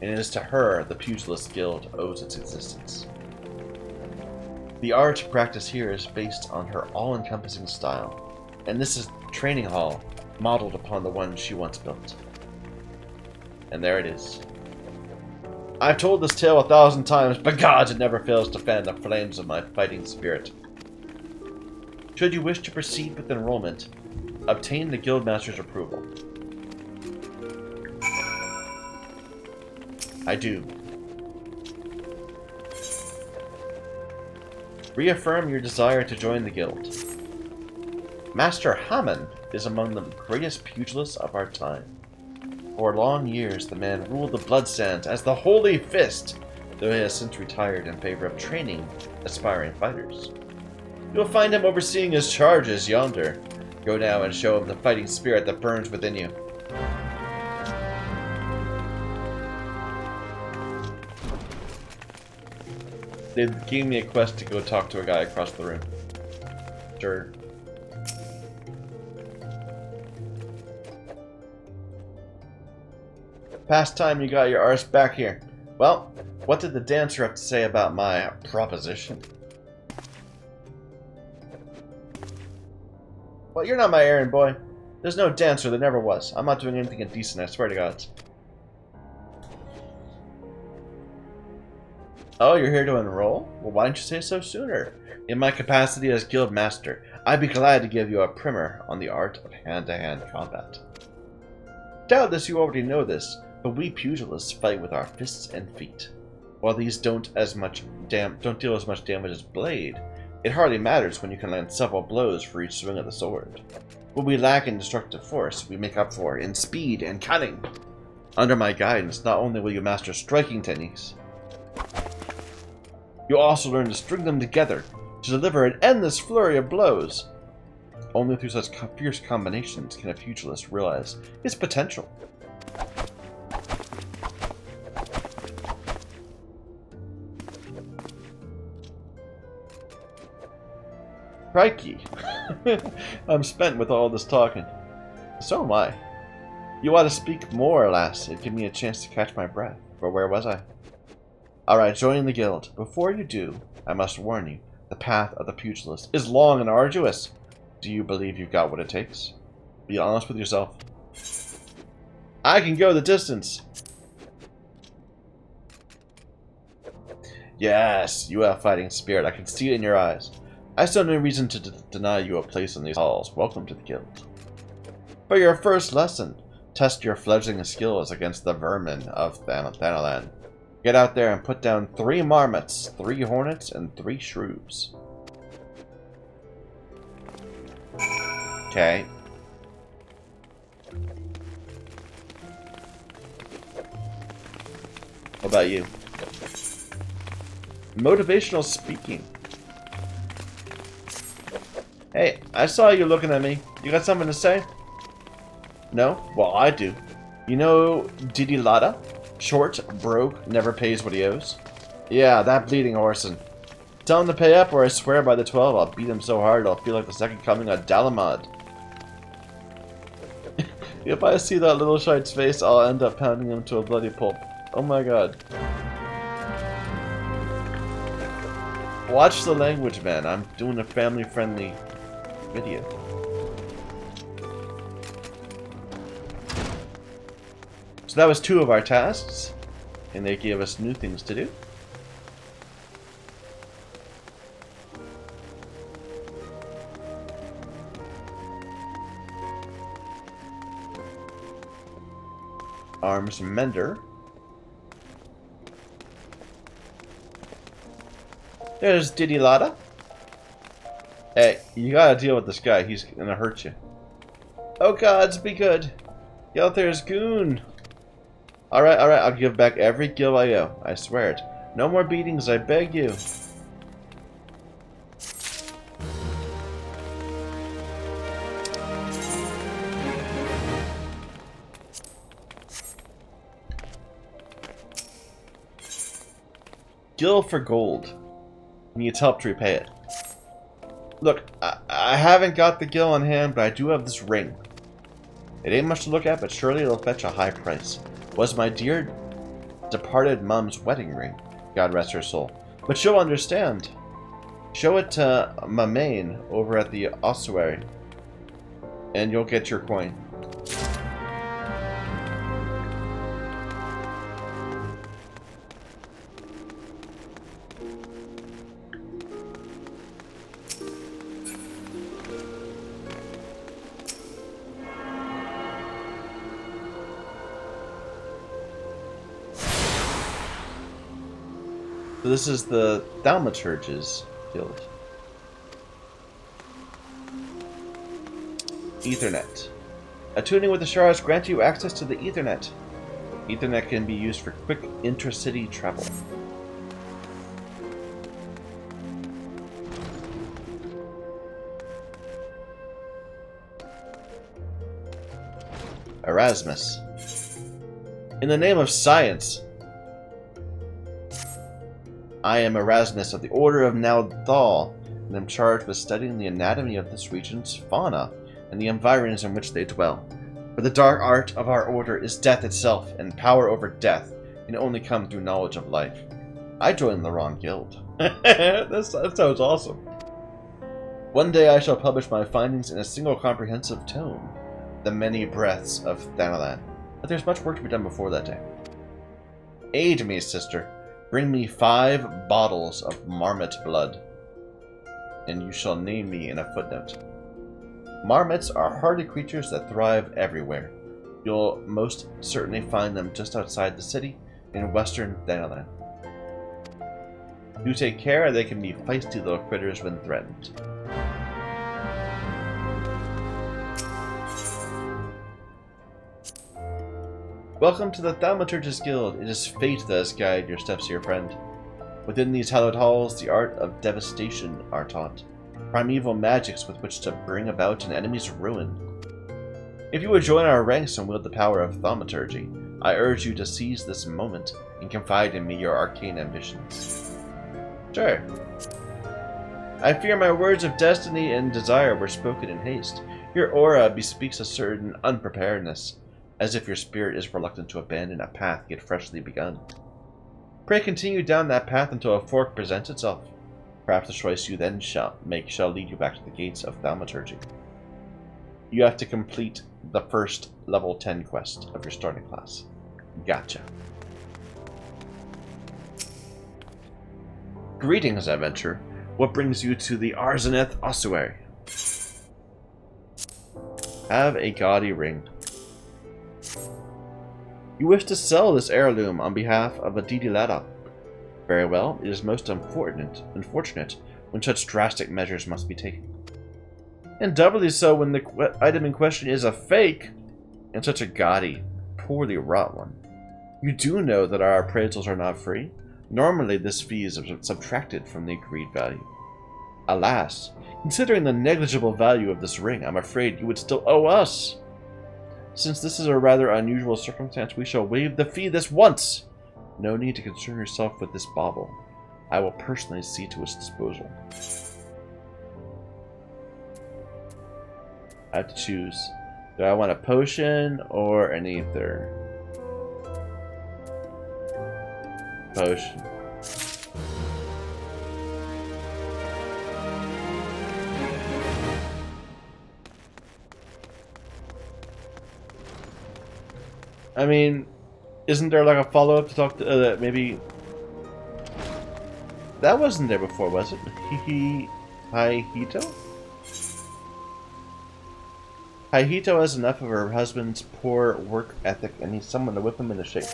and it is to her the Pugilist Guild owes its existence. The art practiced here is based on her all-encompassing style, and this is training hall modeled upon the one she once built. And there it is. I've told this tale 1,000 times, but gods, it never fails to fan the flames of my fighting spirit. Should you wish to proceed with enrollment, obtain the Guildmaster's approval. I do. Reaffirm your desire to join the guild. Master Hammond is among the greatest pugilists of our time. For long years, the man ruled the Bloodsands as the Holy Fist, though he has since retired in favor of training aspiring fighters. You'll find him overseeing his charges yonder. Go now and show him the fighting spirit that burns within you. They gave me a quest to go talk to a guy across the room. Sure. Past time you got your arse back here. Well, what did the dancer have to say about my proposition? Well, you're not my errand boy. There's no dancer, there never was. I'm not doing anything indecent, I swear to God. Oh, you're here to enroll? Well, why didn't you say so sooner? In my capacity as guild master, I'd be glad to give you a primer on the art of hand-to-hand combat. Doubtless you already know this, but we pugilists fight with our fists and feet. While these don't deal as much damage as blade, it hardly matters when you can land several blows for each swing of the sword. What we lack in destructive force, we make up for in speed and cunning. Under my guidance, not only will you master striking techniques, you'll also learn to string them together to deliver an endless flurry of blows. Only through such fierce combinations can a pugilist realize his potential. Crikey. I'm spent with all this talking. So am I. You ought to speak more, lass. It'd give me a chance to catch my breath. But where was I? Alright, join the guild. Before you do, I must warn you, the path of the pugilist is long and arduous. Do you believe you've got what it takes? Be honest with yourself. I can go the distance. Yes, you have fighting spirit. I can see it in your eyes. I still have no reason to deny you a place in these halls. Welcome to the guild. For your first lesson, test your fledgling skills against the vermin of Thanalan. Get out there and put down 3 marmots, 3 hornets, and 3 shrews. Okay. What about you? Motivational speaking. Hey, I saw you looking at me. You got something to say? No? Well, I do. You know Didi Lada? Short, broke, never pays what he owes? Yeah, that bleeding horse. Tell him to pay up or I swear by the 12 I'll beat him so hard I'll feel like the second coming of Dalamad. If I see that little shite's face, I'll end up pounding him to a bloody pulp. Oh my god. Watch the language, man. I'm doing a family-friendly video. So that was 2 of our tasks, and they gave us new things to do. Arms mender. There's Didi Lada. Hey, you gotta deal with this guy. He's gonna hurt you. Oh gods, be good. Get out there's goon. Alright, I'll give back every gil I owe. I swear it. No more beatings, I beg you. Gil for gold. Needs help to repay it. Look, I haven't got the gil on hand, but I do have this ring. It ain't much to look at, but surely it'll fetch a high price. Was my dear departed mum's wedding ring. God rest her soul. But she'll understand. Show it to Mamain over at the ossuary, and you'll get your coin. So this is the Thaumaturgist Guild. Ethernet. Attuning with the shards grants you access to the Ethernet. Ethernet can be used for quick intra-city travel. Erasmus. In the name of science, I am Erasmus of the Order of Naudthal, and am charged with studying the anatomy of this region's fauna and the environs in which they dwell. For the dark art of our order is death itself, and power over death can only come through knowledge of life. I joined the wrong guild. That sounds awesome. One day I shall publish my findings in a single comprehensive tome, The Many Breaths of Thanalan. But there's much work to be done before that day. Aid me, sister. Bring me 5 bottles of marmot blood, and you shall name me in a footnote. Marmots are hardy creatures that thrive everywhere. You'll most certainly find them just outside the city in western Thanalan. Do take care, they can be feisty little critters when threatened. Welcome to the Thaumaturgist Guild. It is fate that has guided your steps here, friend. Within these hallowed halls, the art of devastation are taught. Primeval magics with which to bring about an enemy's ruin. If you would join our ranks and wield the power of thaumaturgy, I urge you to seize this moment and confide in me your arcane ambitions. Sure. I fear my words of destiny and desire were spoken in haste. Your aura bespeaks a certain unpreparedness, as if your spirit is reluctant to abandon a path yet freshly begun. Pray continue down that path until a fork presents itself. Perhaps the choice you then shall make shall lead you back to the gates of thaumaturgy. You have to complete the first level 10 quest of your starting class. Gotcha. Greetings, adventurer. What brings you to the Arzaneth Ossuary? Have a gaudy ring. You wish to sell this heirloom on behalf of a Didilada. Very well, it is most unfortunate when such drastic measures must be taken. And doubly so when the item in question is a fake, and such a gaudy, poorly wrought one. You do know that our appraisals are not free. Normally this fee is subtracted from the agreed value. Alas, considering the negligible value of this ring, I'm afraid you would still owe us. Since this is a rather unusual circumstance, we shall waive the fee this once. No need to concern yourself with this bauble. I will personally see to its disposal. I have to choose. Do I want a potion or an ether? Potion. I mean, isn't there like a follow-up to talk to maybe? That wasn't there before, was it? Haihito? Haihito has enough of her husband's poor work ethic and needs someone to whip him into shape.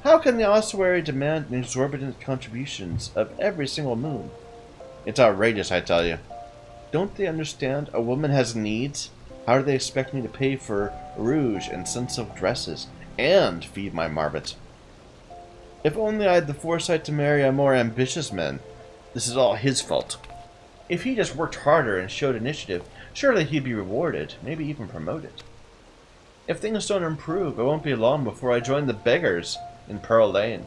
How can the ossuary demand exorbitant contributions of every single moon? It's outrageous, I tell you. Don't they understand a woman has needs? How do they expect me to pay for rouge and sun-silk dresses and feed my marmot? If only I had the foresight to marry a more ambitious man. This is all his fault. If he just worked harder and showed initiative, surely he'd be rewarded, maybe even promoted. If things don't improve, it won't be long before I join the beggars in Pearl Lane.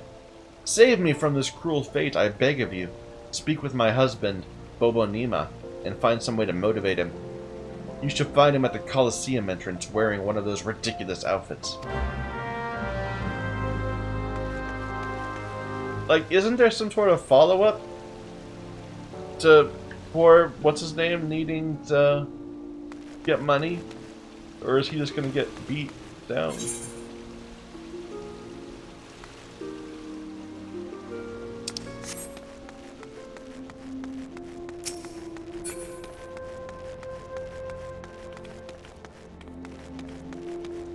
Save me from this cruel fate, I beg of you. Speak with my husband, Bobo Nima, and find some way to motivate him. You should find him at the Colosseum entrance wearing one of those ridiculous outfits. Like, isn't there some sort of follow-up to poor, what's his name, needing to get money? Or is he just gonna get beat down?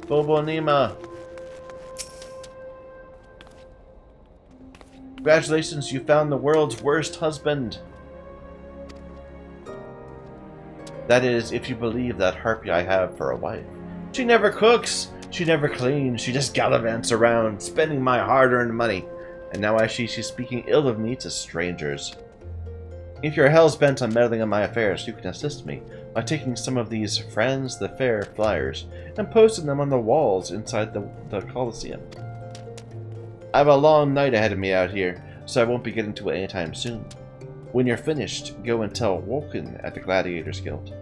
Bobo Nima. Congratulations, you found the world's worst husband. That is, if you believe that harpy I have for a wife. She never cooks, she never cleans, she just gallivants around, spending my hard-earned money. And now I see she's speaking ill of me to strangers. If you're hell-bent on meddling in my affairs, you can assist me by taking some of these Friends the Fair flyers and posting them on the walls inside the Colosseum. I have a long night ahead of me out here, so I won't be getting to it anytime soon. When you're finished, go and tell Woken at the Gladiators Guild.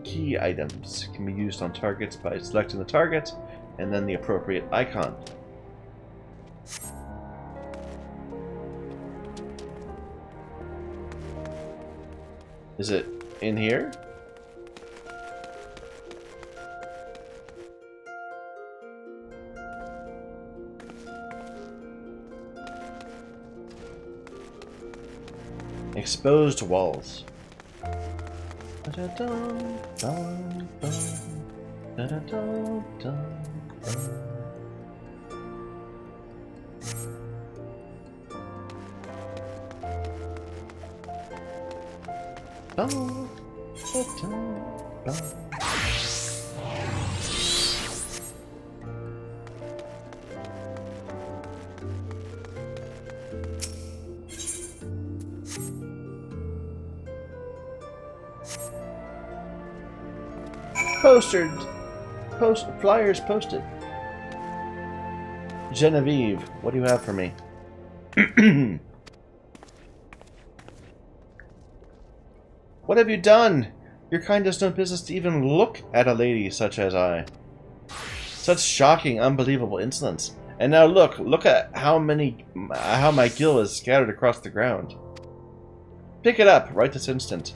Key items can be used on targets by selecting the target and then the appropriate icon. Is it in here? Exposed walls. Flyers posted. Genevieve, what do you have for me? What have you done? Your kind has no business to even look at a lady such as I. Such shocking, unbelievable insolence. And now look at how my gill is scattered across the ground. Pick it up right this instant.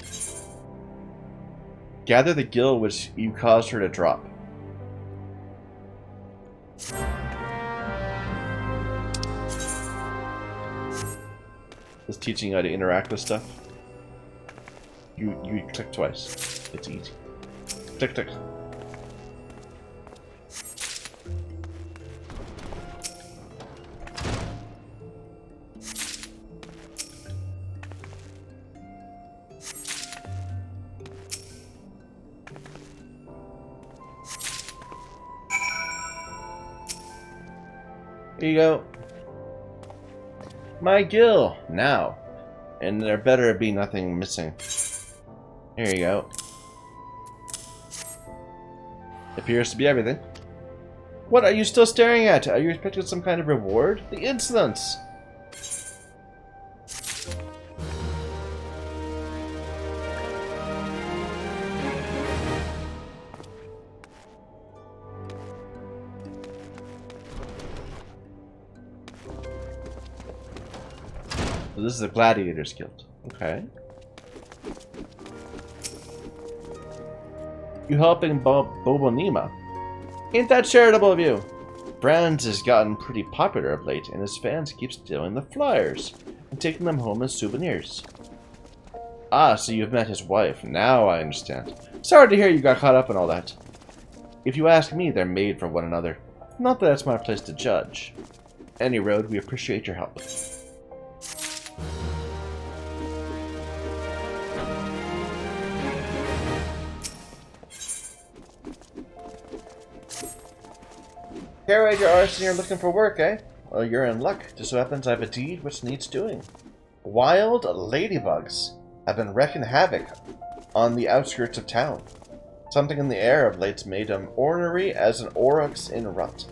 Gather the gill which you caused her to drop. Just teaching you how to interact with stuff. You click twice. It's easy. Click, click. Here you go. My gill, now. And there better be nothing missing. Here you go. Appears to be everything. What are you still staring at? Are you expecting some kind of reward? The insolence! So this is the Gladiators Guild. Okay. You helping Bobonima? Ain't that charitable of you? Brands has gotten pretty popular of late, and his fans keep stealing the flyers and taking them home as souvenirs. Ah, so you've met his wife. Now I understand. Sorry to hear you got caught up in all that. If you ask me, they're made for one another. Not that it's my place to judge. Any road, we appreciate your help. Carried your arse and you're looking for work, eh? Well, you're in luck. Just so happens I have a deed which needs doing. Wild ladybugs have been wreaking havoc on the outskirts of town. Something in the air of late's made them ornery as an aurochs in rut.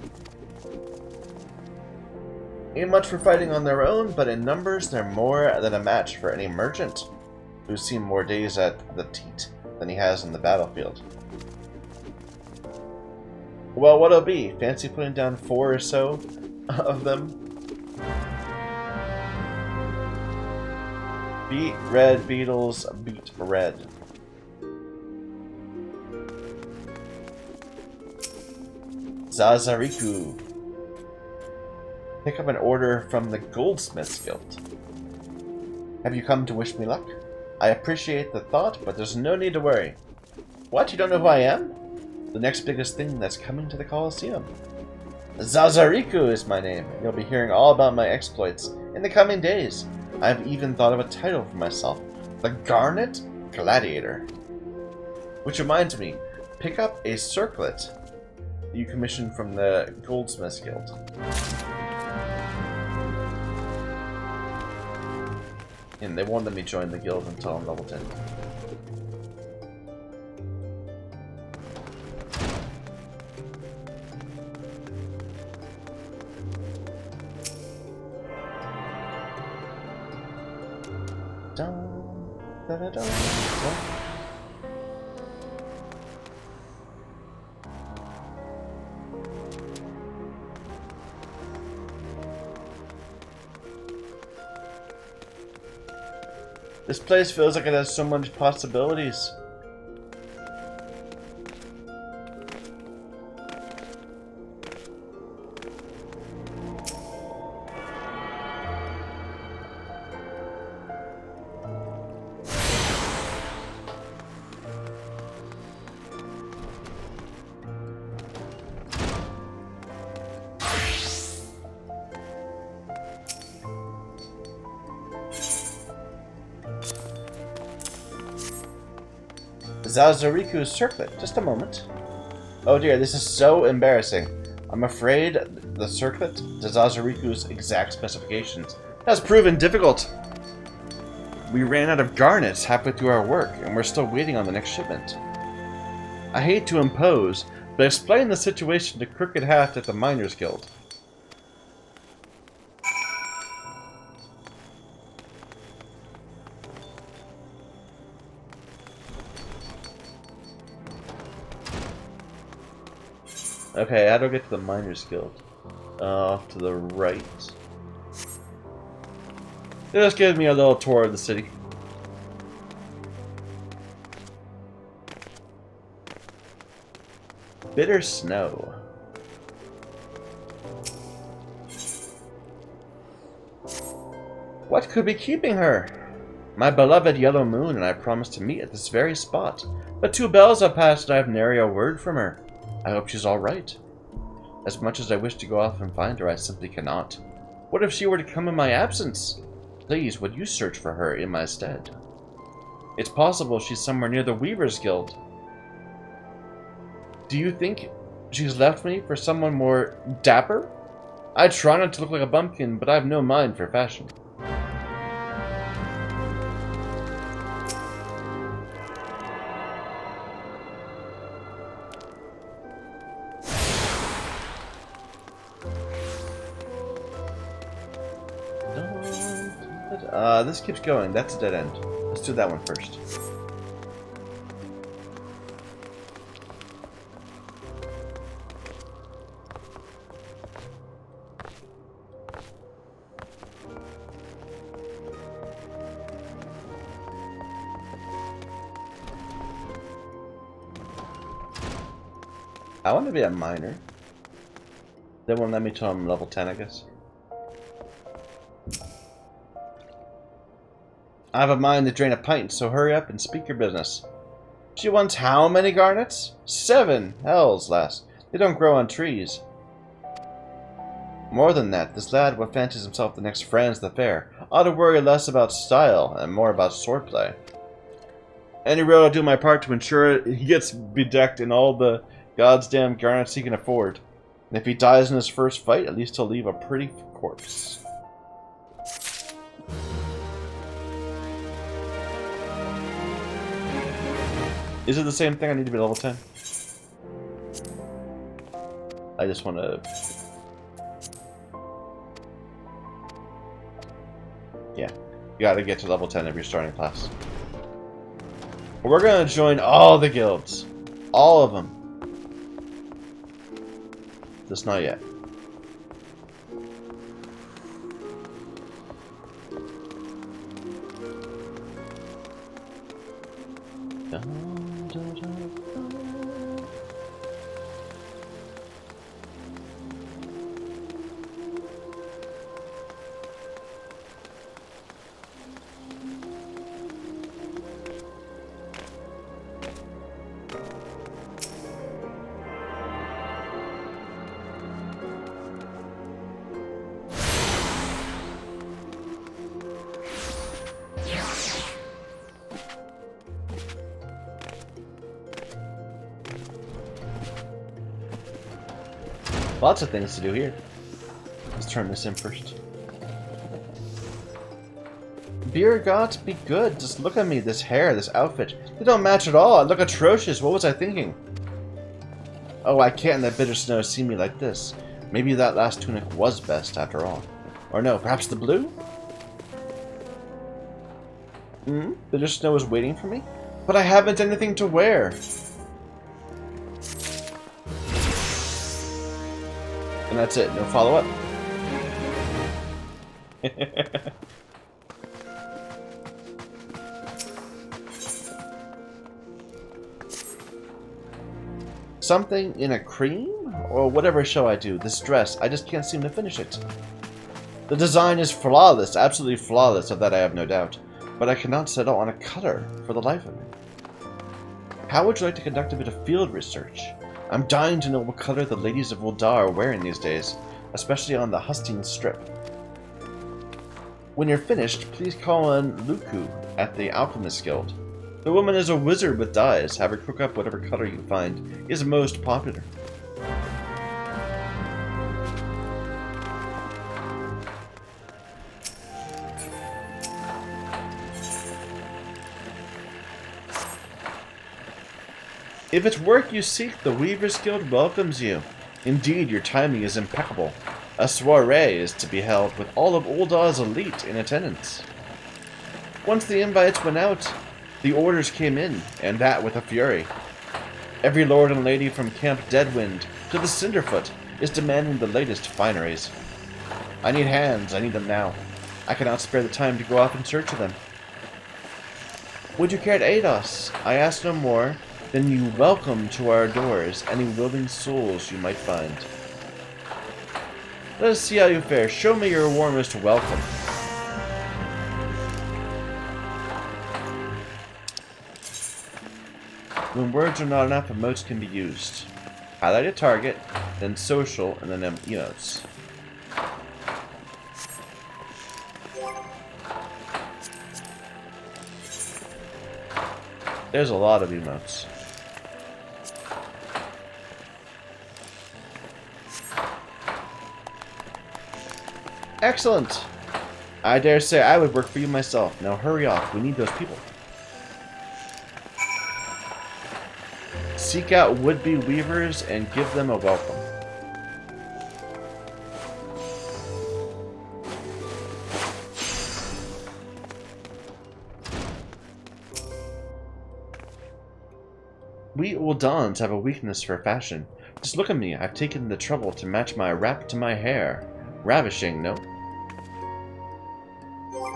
Ain't much for fighting on their own, but in numbers they're more than a match for any merchant who's seen more days at the teat than he has in the battlefield. Well, what'll be? Fancy putting down 4 or so of them? Beat red beetles, beat red. Zazariku. Pick up an order from the Goldsmiths Guild. Have you come to wish me luck? I appreciate the thought, but there's no need to worry. What? You don't know who I am? The next biggest thing that's coming to the Colosseum. Zazariku is my name, and you'll be hearing all about my exploits in the coming days. I've even thought of a title for myself, the Garnet Gladiator. Which reminds me, pick up a circlet you commissioned from the Goldsmiths Guild. And they won't let me join the guild until I'm level 10. This place feels like it has so many possibilities. Zazariku's circlet. Just a moment. Oh dear, this is so embarrassing. I'm afraid the circlet to Zazariku's exact specifications has proven difficult. We ran out of garnets halfway through our work, and we're still waiting on the next shipment. I hate to impose, but explain the situation to Crooked Hat at the Miners Guild. Okay, how do I get to the Miners Guild? Off to the right. Just give me a little tour of the city. Bitter snow. What could be keeping her? My beloved Yellow Moon and I promised to meet at this very spot, but 2 bells have passed and I have nary a word from her. I hope she's alright. As much as I wish to go off and find her, I simply cannot. What if she were to come in my absence? Please, would you search for her in my stead? It's possible she's somewhere near the Weavers Guild. Do you think she's left me for someone more dapper? I try not to look like a bumpkin, but I have no mind for fashion. This keeps going. That's a dead end. Let's do that one first. I want to be a miner. They won't let me till I'm level 10, I guess. I have a mind to drain a pint, so hurry up and speak your business. She wants how many garnets? 7! Hells, lass. They don't grow on trees. More than that, this lad what fancies himself the next Franz the Fair ought to worry less about style and more about swordplay. Any road I'll do my part to ensure he gets bedecked in all the goddamn garnets he can afford. And if he dies in his first fight, at least he'll leave a pretty corpse. Is it the same thing? I need to be level 10? I just want to... Yeah. You gotta get to level 10 of your starting class. We're gonna join all the guilds. All of them. Just not yet. Lots of things to do here. Let's turn this in first. Beer got be good. Just look at me, this hair, this outfit. They don't match at all. I look atrocious. What was I thinking? Oh, I can't in the bitter snow see me like this. Maybe that last tunic was best after all. Or no, perhaps the blue? Bitter snow is waiting for me? But I haven't anything to wear. And that's it, no follow-up. Something in a cream? Or whatever shall I do? This dress, I just can't seem to finish it. The design is flawless, absolutely flawless, of that I have no doubt. But I cannot settle on a color for the life of me. How would you like to conduct a bit of field research? I'm dying to know what color the ladies of Uldar are wearing these days, especially on the Hustine Strip. When you're finished, please call on Luku at the Alchemist Guild. The woman is a wizard with dyes. Have her cook up whatever color you find is most popular. If it's work you seek, the Weavers Guild welcomes you. Indeed, your timing is impeccable. A soiree is to be held with all of Uldar's elite in attendance. Once the invites went out, the orders came in, and that with a fury. Every lord and lady from Camp Deadwind to the Cinderfoot is demanding the latest fineries. I need hands, I need them now. I cannot spare the time to go off in search of them. Would you care to aid us? I ask no more. Then you welcome to our doors any willing souls you might find. Let us see how you fare. Show me your warmest welcome. When words are not enough, emotes can be used. Highlight a target, then social, and then emotes. There's a lot of emotes. Excellent! I dare say I would work for you myself. Now hurry off, we need those people. Seek out would-be weavers and give them a welcome. We Uldans have a weakness for fashion. Just look at me, I've taken the trouble to match my wrap to my hair. Ravishing, no?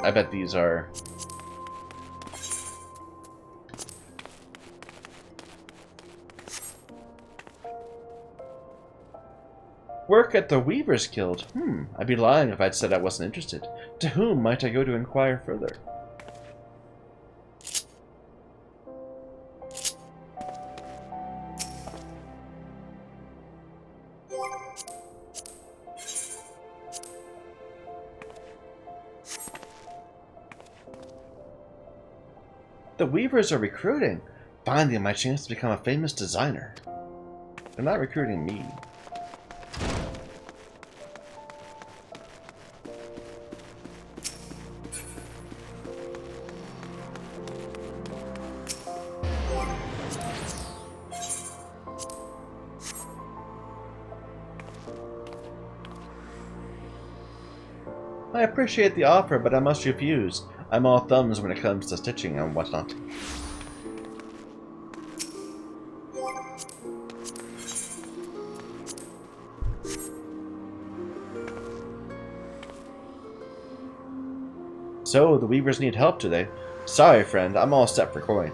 I bet these are... Work at the Weavers Guild? I'd be lying if I'd said I wasn't interested. To whom might I go to inquire further? The Weavers are recruiting. Finally, my chance to become a famous designer. They're not recruiting me. I appreciate the offer, but I must refuse. I'm all thumbs when it comes to stitching and whatnot. So, the Weavers need help, do they? Sorry, friend, I'm all set for coin.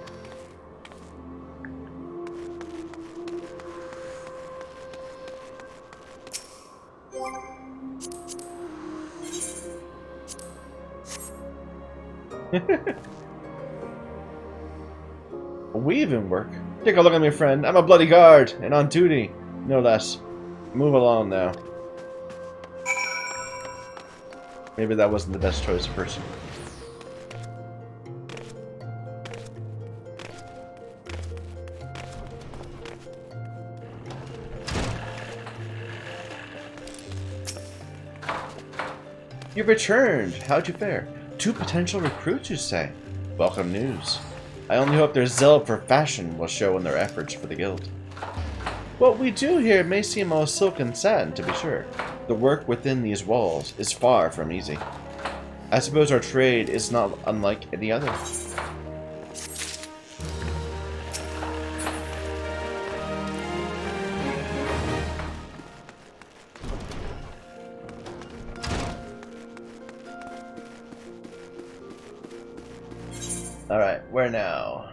Weaving work? Take a look at me, friend. I'm a bloody guard, and on duty, no less. Move along now. Maybe that wasn't the best choice of person. You've returned! How'd you fare? 2 potential recruits, you say? Welcome news. I only hope their zeal for fashion will show in their efforts for the guild. What we do here may seem all silk and satin, to be sure. The work within these walls is far from easy. I suppose our trade is not unlike any other. Alright, where now?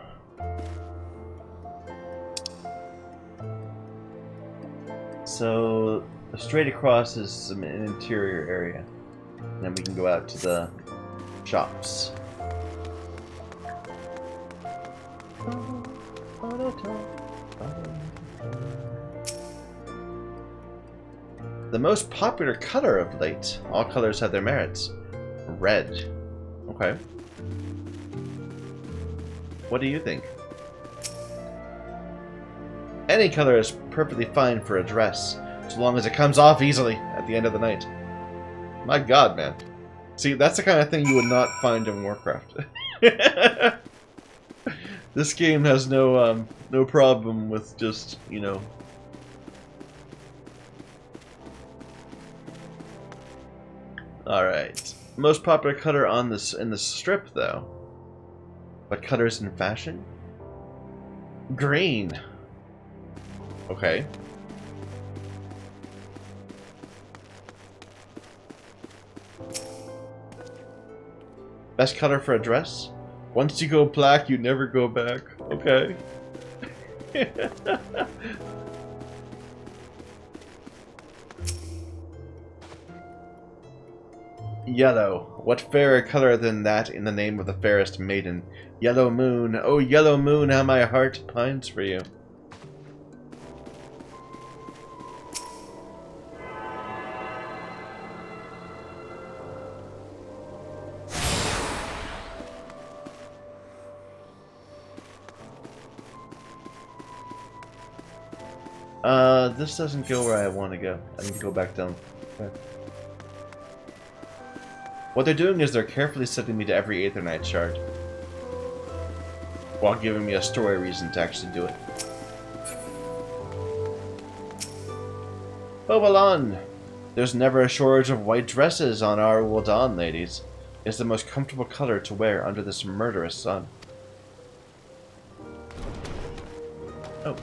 So, straight across is an interior area. And then we can go out to the shops. The most popular color of late. All colors have their merits. Red. Okay. What do you think? Any color is perfectly fine for a dress, so long as it comes off easily at the end of the night. My god, man. See, that's the kind of thing you would not find in Warcraft. This game has no problem with just, you know... Alright. Most popular color on this in the strip, though. What colors in fashion? Green. Okay. Best color for a dress? Once you go black, you never go back. Okay. Yellow. What fairer color than that in the name of the fairest maiden? Yellow moon. Oh, yellow moon, how my heart pines for you. This doesn't go where I want to go. I need to go back down. Okay. What they're doing is they're carefully setting me to every Aetherite shard, while giving me a story reason to actually do it. Oh, well on! There's never a shortage of white dresses on our Waldan, ladies. It's the most comfortable color to wear under this murderous sun. Oh.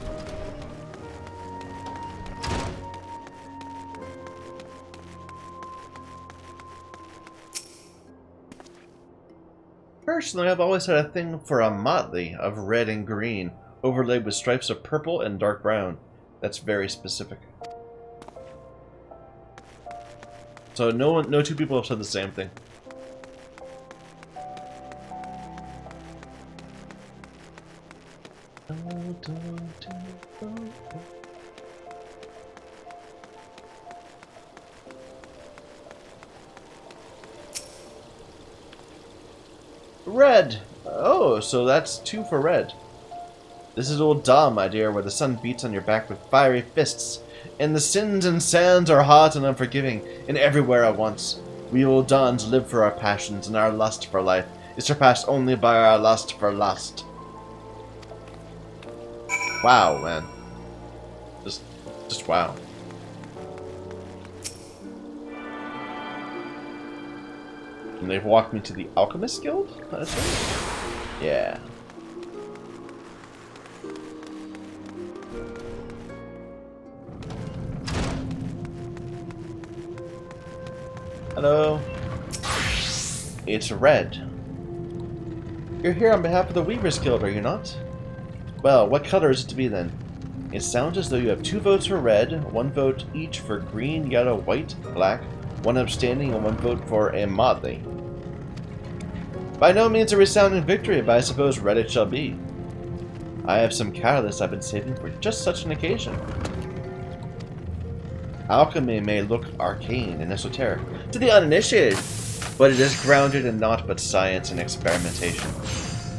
Personally, I've always had a thing for a motley of red and green, overlaid with stripes of purple and dark brown. That's very specific. So no two people have said the same thing. Red! Oh, so that's 2 for red. This is old Dom, my dear, where the sun beats on your back with fiery fists, and the sins and sands are hot and unforgiving, and everywhere at once. We old Dons live for our passions, and our lust for life is surpassed only by our lust for lust. Wow, man. Just wow. And they've walked me to the Alchemist Guild? That's right. Yeah. Hello. It's Red. You're here on behalf of the Weavers Guild, are you not? Well, what color is it to be then? It sounds as though you have 2 votes for red, 1 vote each for green, yellow, white, black, 1 abstaining, and 1 vote for a motley. By no means a resounding victory, but I suppose red it shall be. I have some catalysts I've been saving for just such an occasion. Alchemy may look arcane and esoteric to the uninitiated, but it is grounded in naught but science and experimentation.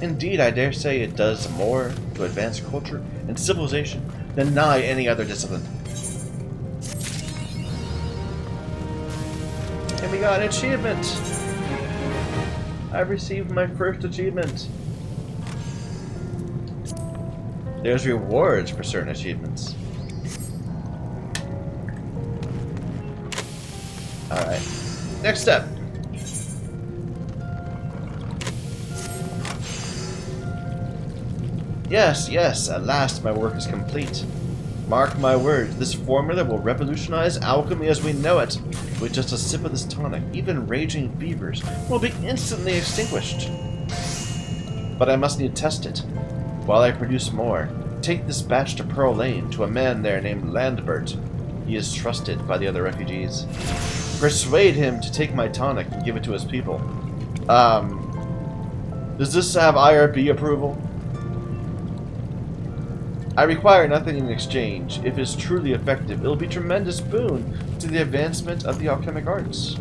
Indeed, I dare say it does more to advance culture and civilization than nigh any other discipline. And we got an achievement! I've received my first achievement. There's rewards for certain achievements. Alright. Next step. Yes, yes, at last my work is complete. Mark my words, this formula will revolutionize alchemy as we know it. With just a sip of this tonic, even raging fevers will be instantly extinguished. But I must need test it. While I produce more, take this batch to Pearl Lane to a man there named Landbert. He is trusted by the other refugees. Persuade him to take my tonic and give it to his people. Does this have IRB approval? I require nothing in exchange. If it's truly effective, it'll be a tremendous boon to the advancement of the alchemic arts.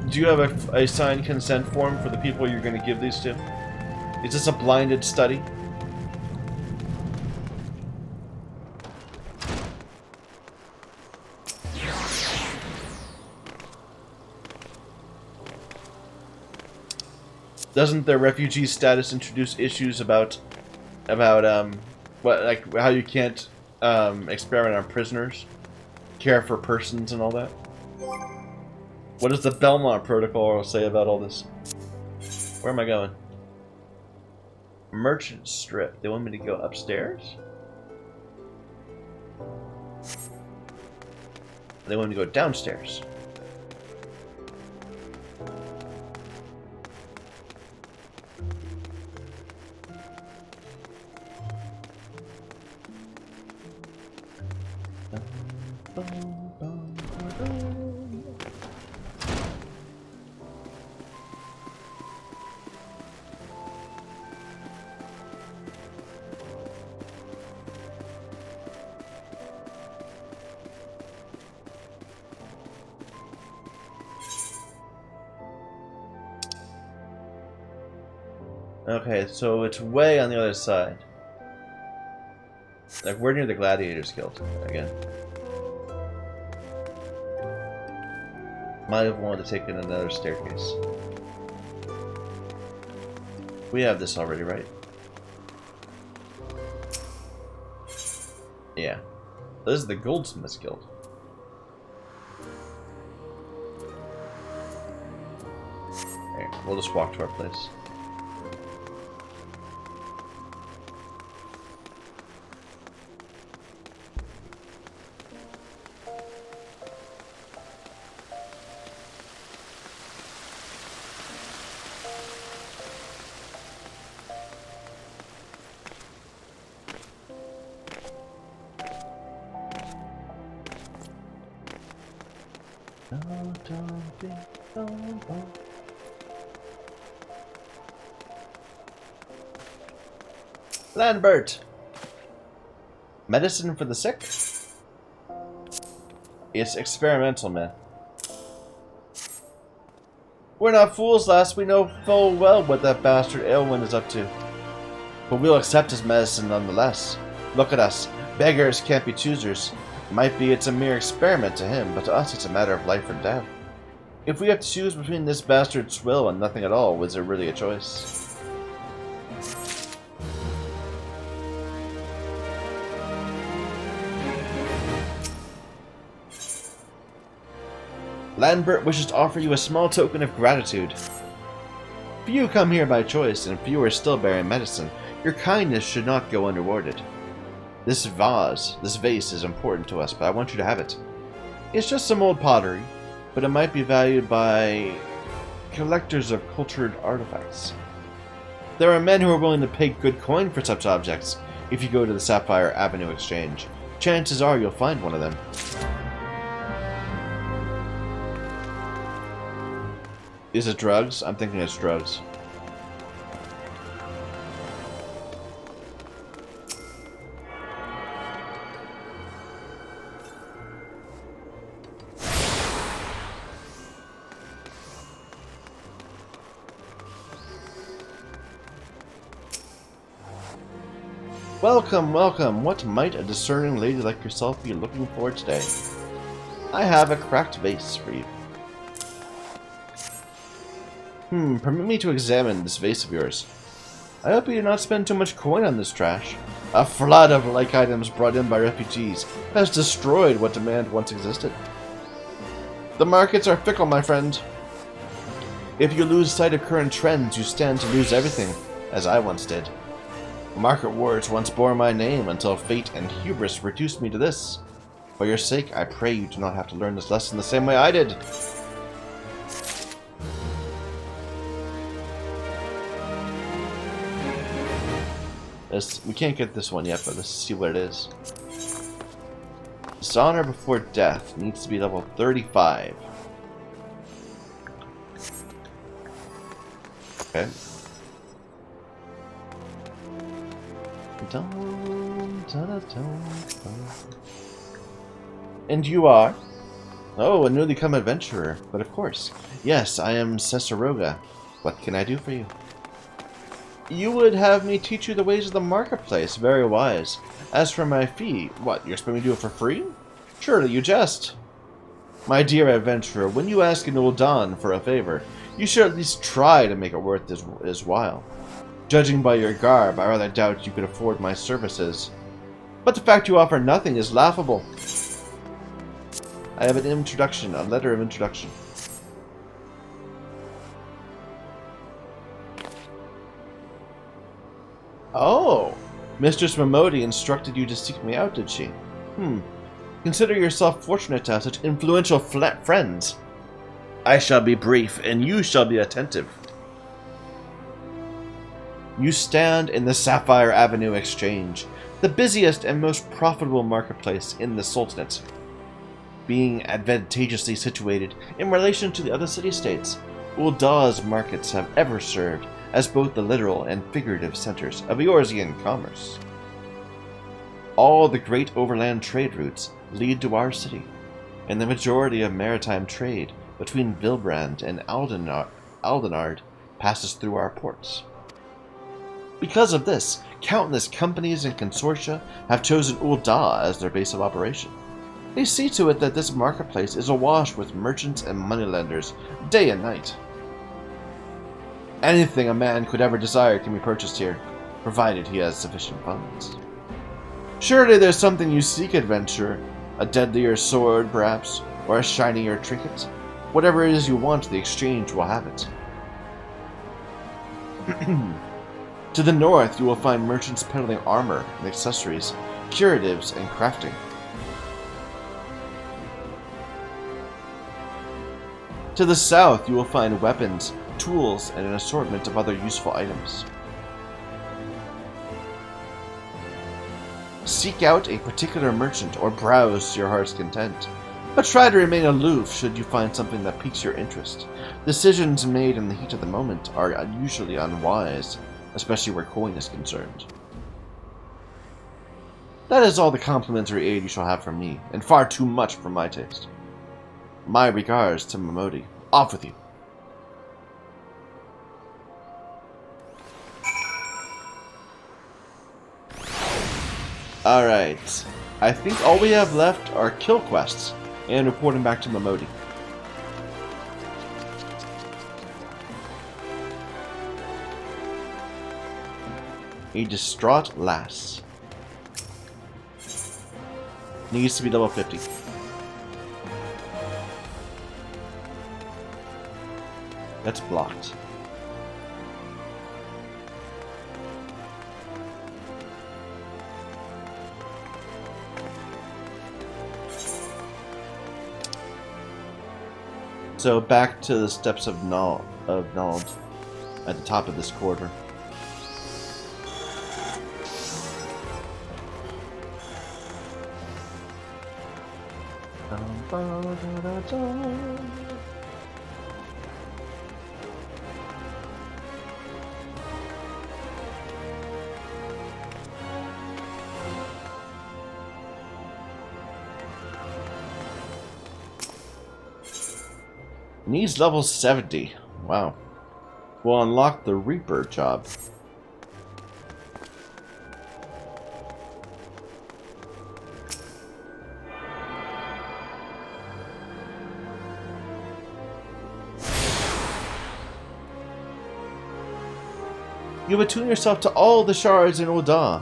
Do you have a signed consent form for the people you're going to give these to? Is this a blinded study? Doesn't their refugee status introduce issues about what, like how you can't experiment on prisoners, care for persons, and all that? What does the Belmont Protocol say about all this? Where am I going? Merchant Strip. They want me to go upstairs? They want me to go downstairs. Okay, so it's way on the other side. Like, we're near the Gladiators Guild, again. Might have wanted to take in another staircase. We have this already, right? Yeah. This is the Goldsmiths Guild. Okay, we'll just walk to our place. Lambert! Medicine for the sick? It's experimental, man. We're not fools, lass. We know full well what that bastard Aylwin is up to. But we'll accept his medicine nonetheless. Look at us. Beggars can't be choosers. Might be it's a mere experiment to him, but to us it's a matter of life or death. If we have to choose between this bastard's swill and nothing at all, was there really a choice? Lambert wishes to offer you a small token of gratitude. Few come here by choice, and few are still bearing medicine. Your kindness should not go unrewarded. This vase is important to us, but I want you to have it. It's just some old pottery, but it might be valued by collectors of cultured artifacts. There are men who are willing to pay good coin for such objects. If you go to the Sapphire Avenue Exchange, chances are you'll find one of them. Is it drugs? I'm thinking it's drugs. Welcome, welcome. What might a discerning lady like yourself be looking for today? I have a cracked vase for you. Permit me to examine this vase of yours. I hope you do not spend too much coin on this trash. A flood of like items brought in by refugees has destroyed what demand once existed. The markets are fickle, my friend. If you lose sight of current trends, you stand to lose everything, as I once did. Market wars once bore my name until fate and hubris reduced me to this. For your sake, I pray you do not have to learn this lesson the same way I did. We can't get this one yet, but let's see what it is. Dishonor before death needs to be level 35. Okay. And you are? Oh, a newly come adventurer. But of course. Yes, I am Cesaroga. What can I do for you? You would have me teach you the ways of the marketplace. Very wise. As for my fee, what, you're expecting me to do it for free? Surely you jest. My dear adventurer, when you ask an Ul'dan for a favor, you should at least try to make it worth his while. Judging by your garb, I rather doubt you could afford my services. But the fact you offer nothing is laughable. I have an introduction, a letter of introduction. Oh, Mistress Momodi instructed you to seek me out, did she? Consider yourself fortunate to have such influential friends. I shall be brief, and you shall be attentive. You stand in the Sapphire Avenue Exchange, the busiest and most profitable marketplace in the Sultanate. Being advantageously situated in relation to the other city-states, Ul'dah's markets have ever served as both the literal and figurative centers of Eorzean commerce. All the great overland trade routes lead to our city, and the majority of maritime trade between Vilbrand and Aldenard passes through our ports. Because of this, countless companies and consortia have chosen Ul'dah as their base of operation. They see to it that this marketplace is awash with merchants and moneylenders day and night. Anything a man could ever desire can be purchased here, provided he has sufficient funds. Surely there's something you seek, adventurer. A deadlier sword, perhaps, or a shinier trinket. Whatever it is you want, the exchange will have it. To the north, you will find merchants peddling armor and accessories, curatives, and crafting. To the south, you will find weapons, tools, and an assortment of other useful items. Seek out a particular merchant or browse to your heart's content, but try to remain aloof should you find something that piques your interest. Decisions made in the heat of the moment are usually unwise, especially where coin is concerned. That is all the complimentary aid you shall have from me, and far too much for my taste. My regards to Momodi. Off with you. Alright. I think all we have left are kill quests, and reporting back to Momodi. A distraught lass. Needs to be level 50. That's blocked. So back to the steps of Nald at the top of this corridor. Needs level 70. Wow. We'll unlock the Reaper job. You attune yourself to all the shards in Ul'dah.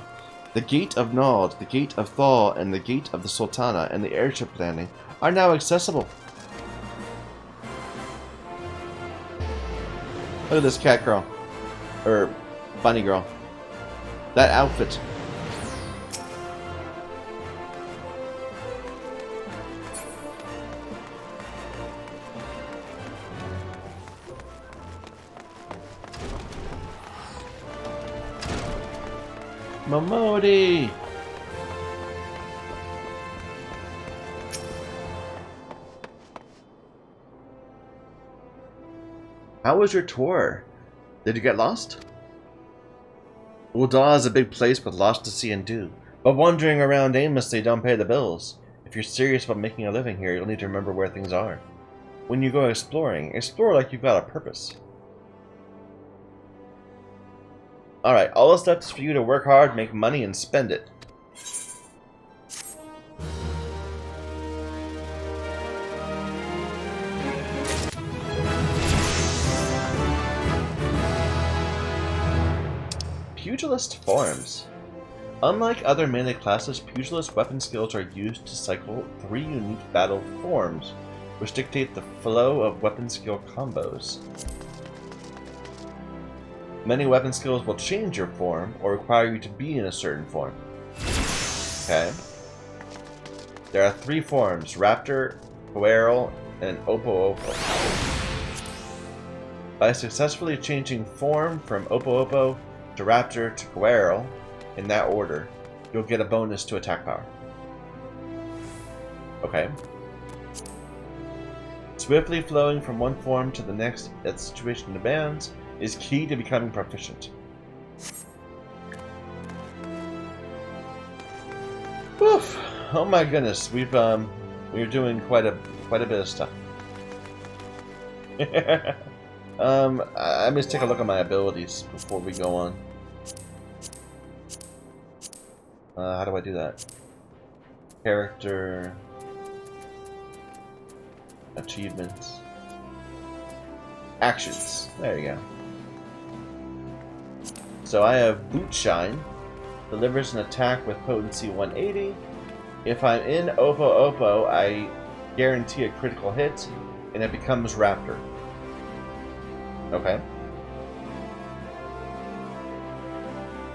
The Gate of Nod, the Gate of Thaw, and the Gate of the Sultana and the airship landing are now accessible. Look at this cat girl. Or bunny girl. That outfit. Momodi! How was your tour? Did you get lost? Ul'dah is a big place with lots to see and do, but wandering around aimlessly don't pay the bills. If you're serious about making a living here, you'll need to remember where things are. When you go exploring, explore like you've got a purpose. Alright, all that's left is for you to work hard, make money, and spend it. Pugilist Forums. Unlike other melee classes, Pugilist weapon skills are used to cycle 3 unique battle forms, which dictate the flow of weapon skill combos. Many weapon skills will change your form, or require you to be in a certain form. Okay. There are 3 forms, Raptor, Coeral, and Opo Opo. By successfully changing form from Opo Opo to Raptor to Coeral, in that order, you'll get a bonus to attack power. Okay. Swiftly flowing from one form to the next as the situation demands is key to becoming proficient. Woof! Oh my goodness, we're doing quite a bit of stuff. I'm just take a look at my abilities before we go on. How do I do that? Character, achievements, actions. There you go. So I have Boot Shine, delivers an attack with potency 180. If I'm in Opo Opo, I guarantee a critical hit, and it becomes Raptor. Okay.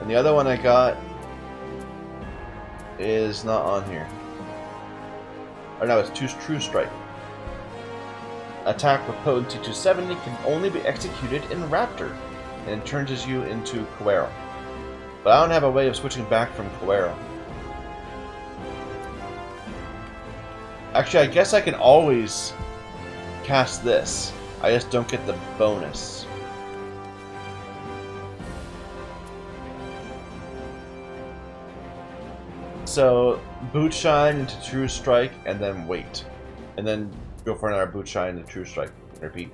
And the other one I got is not on here. Or no, it's True Strike. Attack with potency 270 can only be executed in Raptor, and it turns you into Coeral. But I don't have a way of switching back from Coeral. Actually, I guess I can always cast this. I just don't get the bonus. So, Boot Shine into True Strike, and then wait. And then go for another Boot Shine into True Strike. Repeat.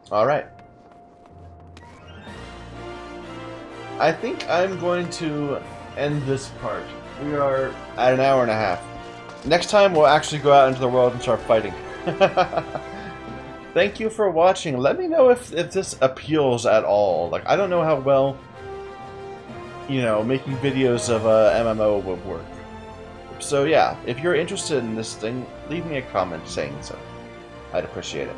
Alright. I think I'm going to end this part. We are at an hour and a half. Next time we'll actually go out into the world and start fighting. Thank you for watching. Let me know if this appeals at all. Like, I don't know how well, you know, making videos of MMO would work. So yeah, if you're interested in this thing, leave me a comment saying so. I'd appreciate it.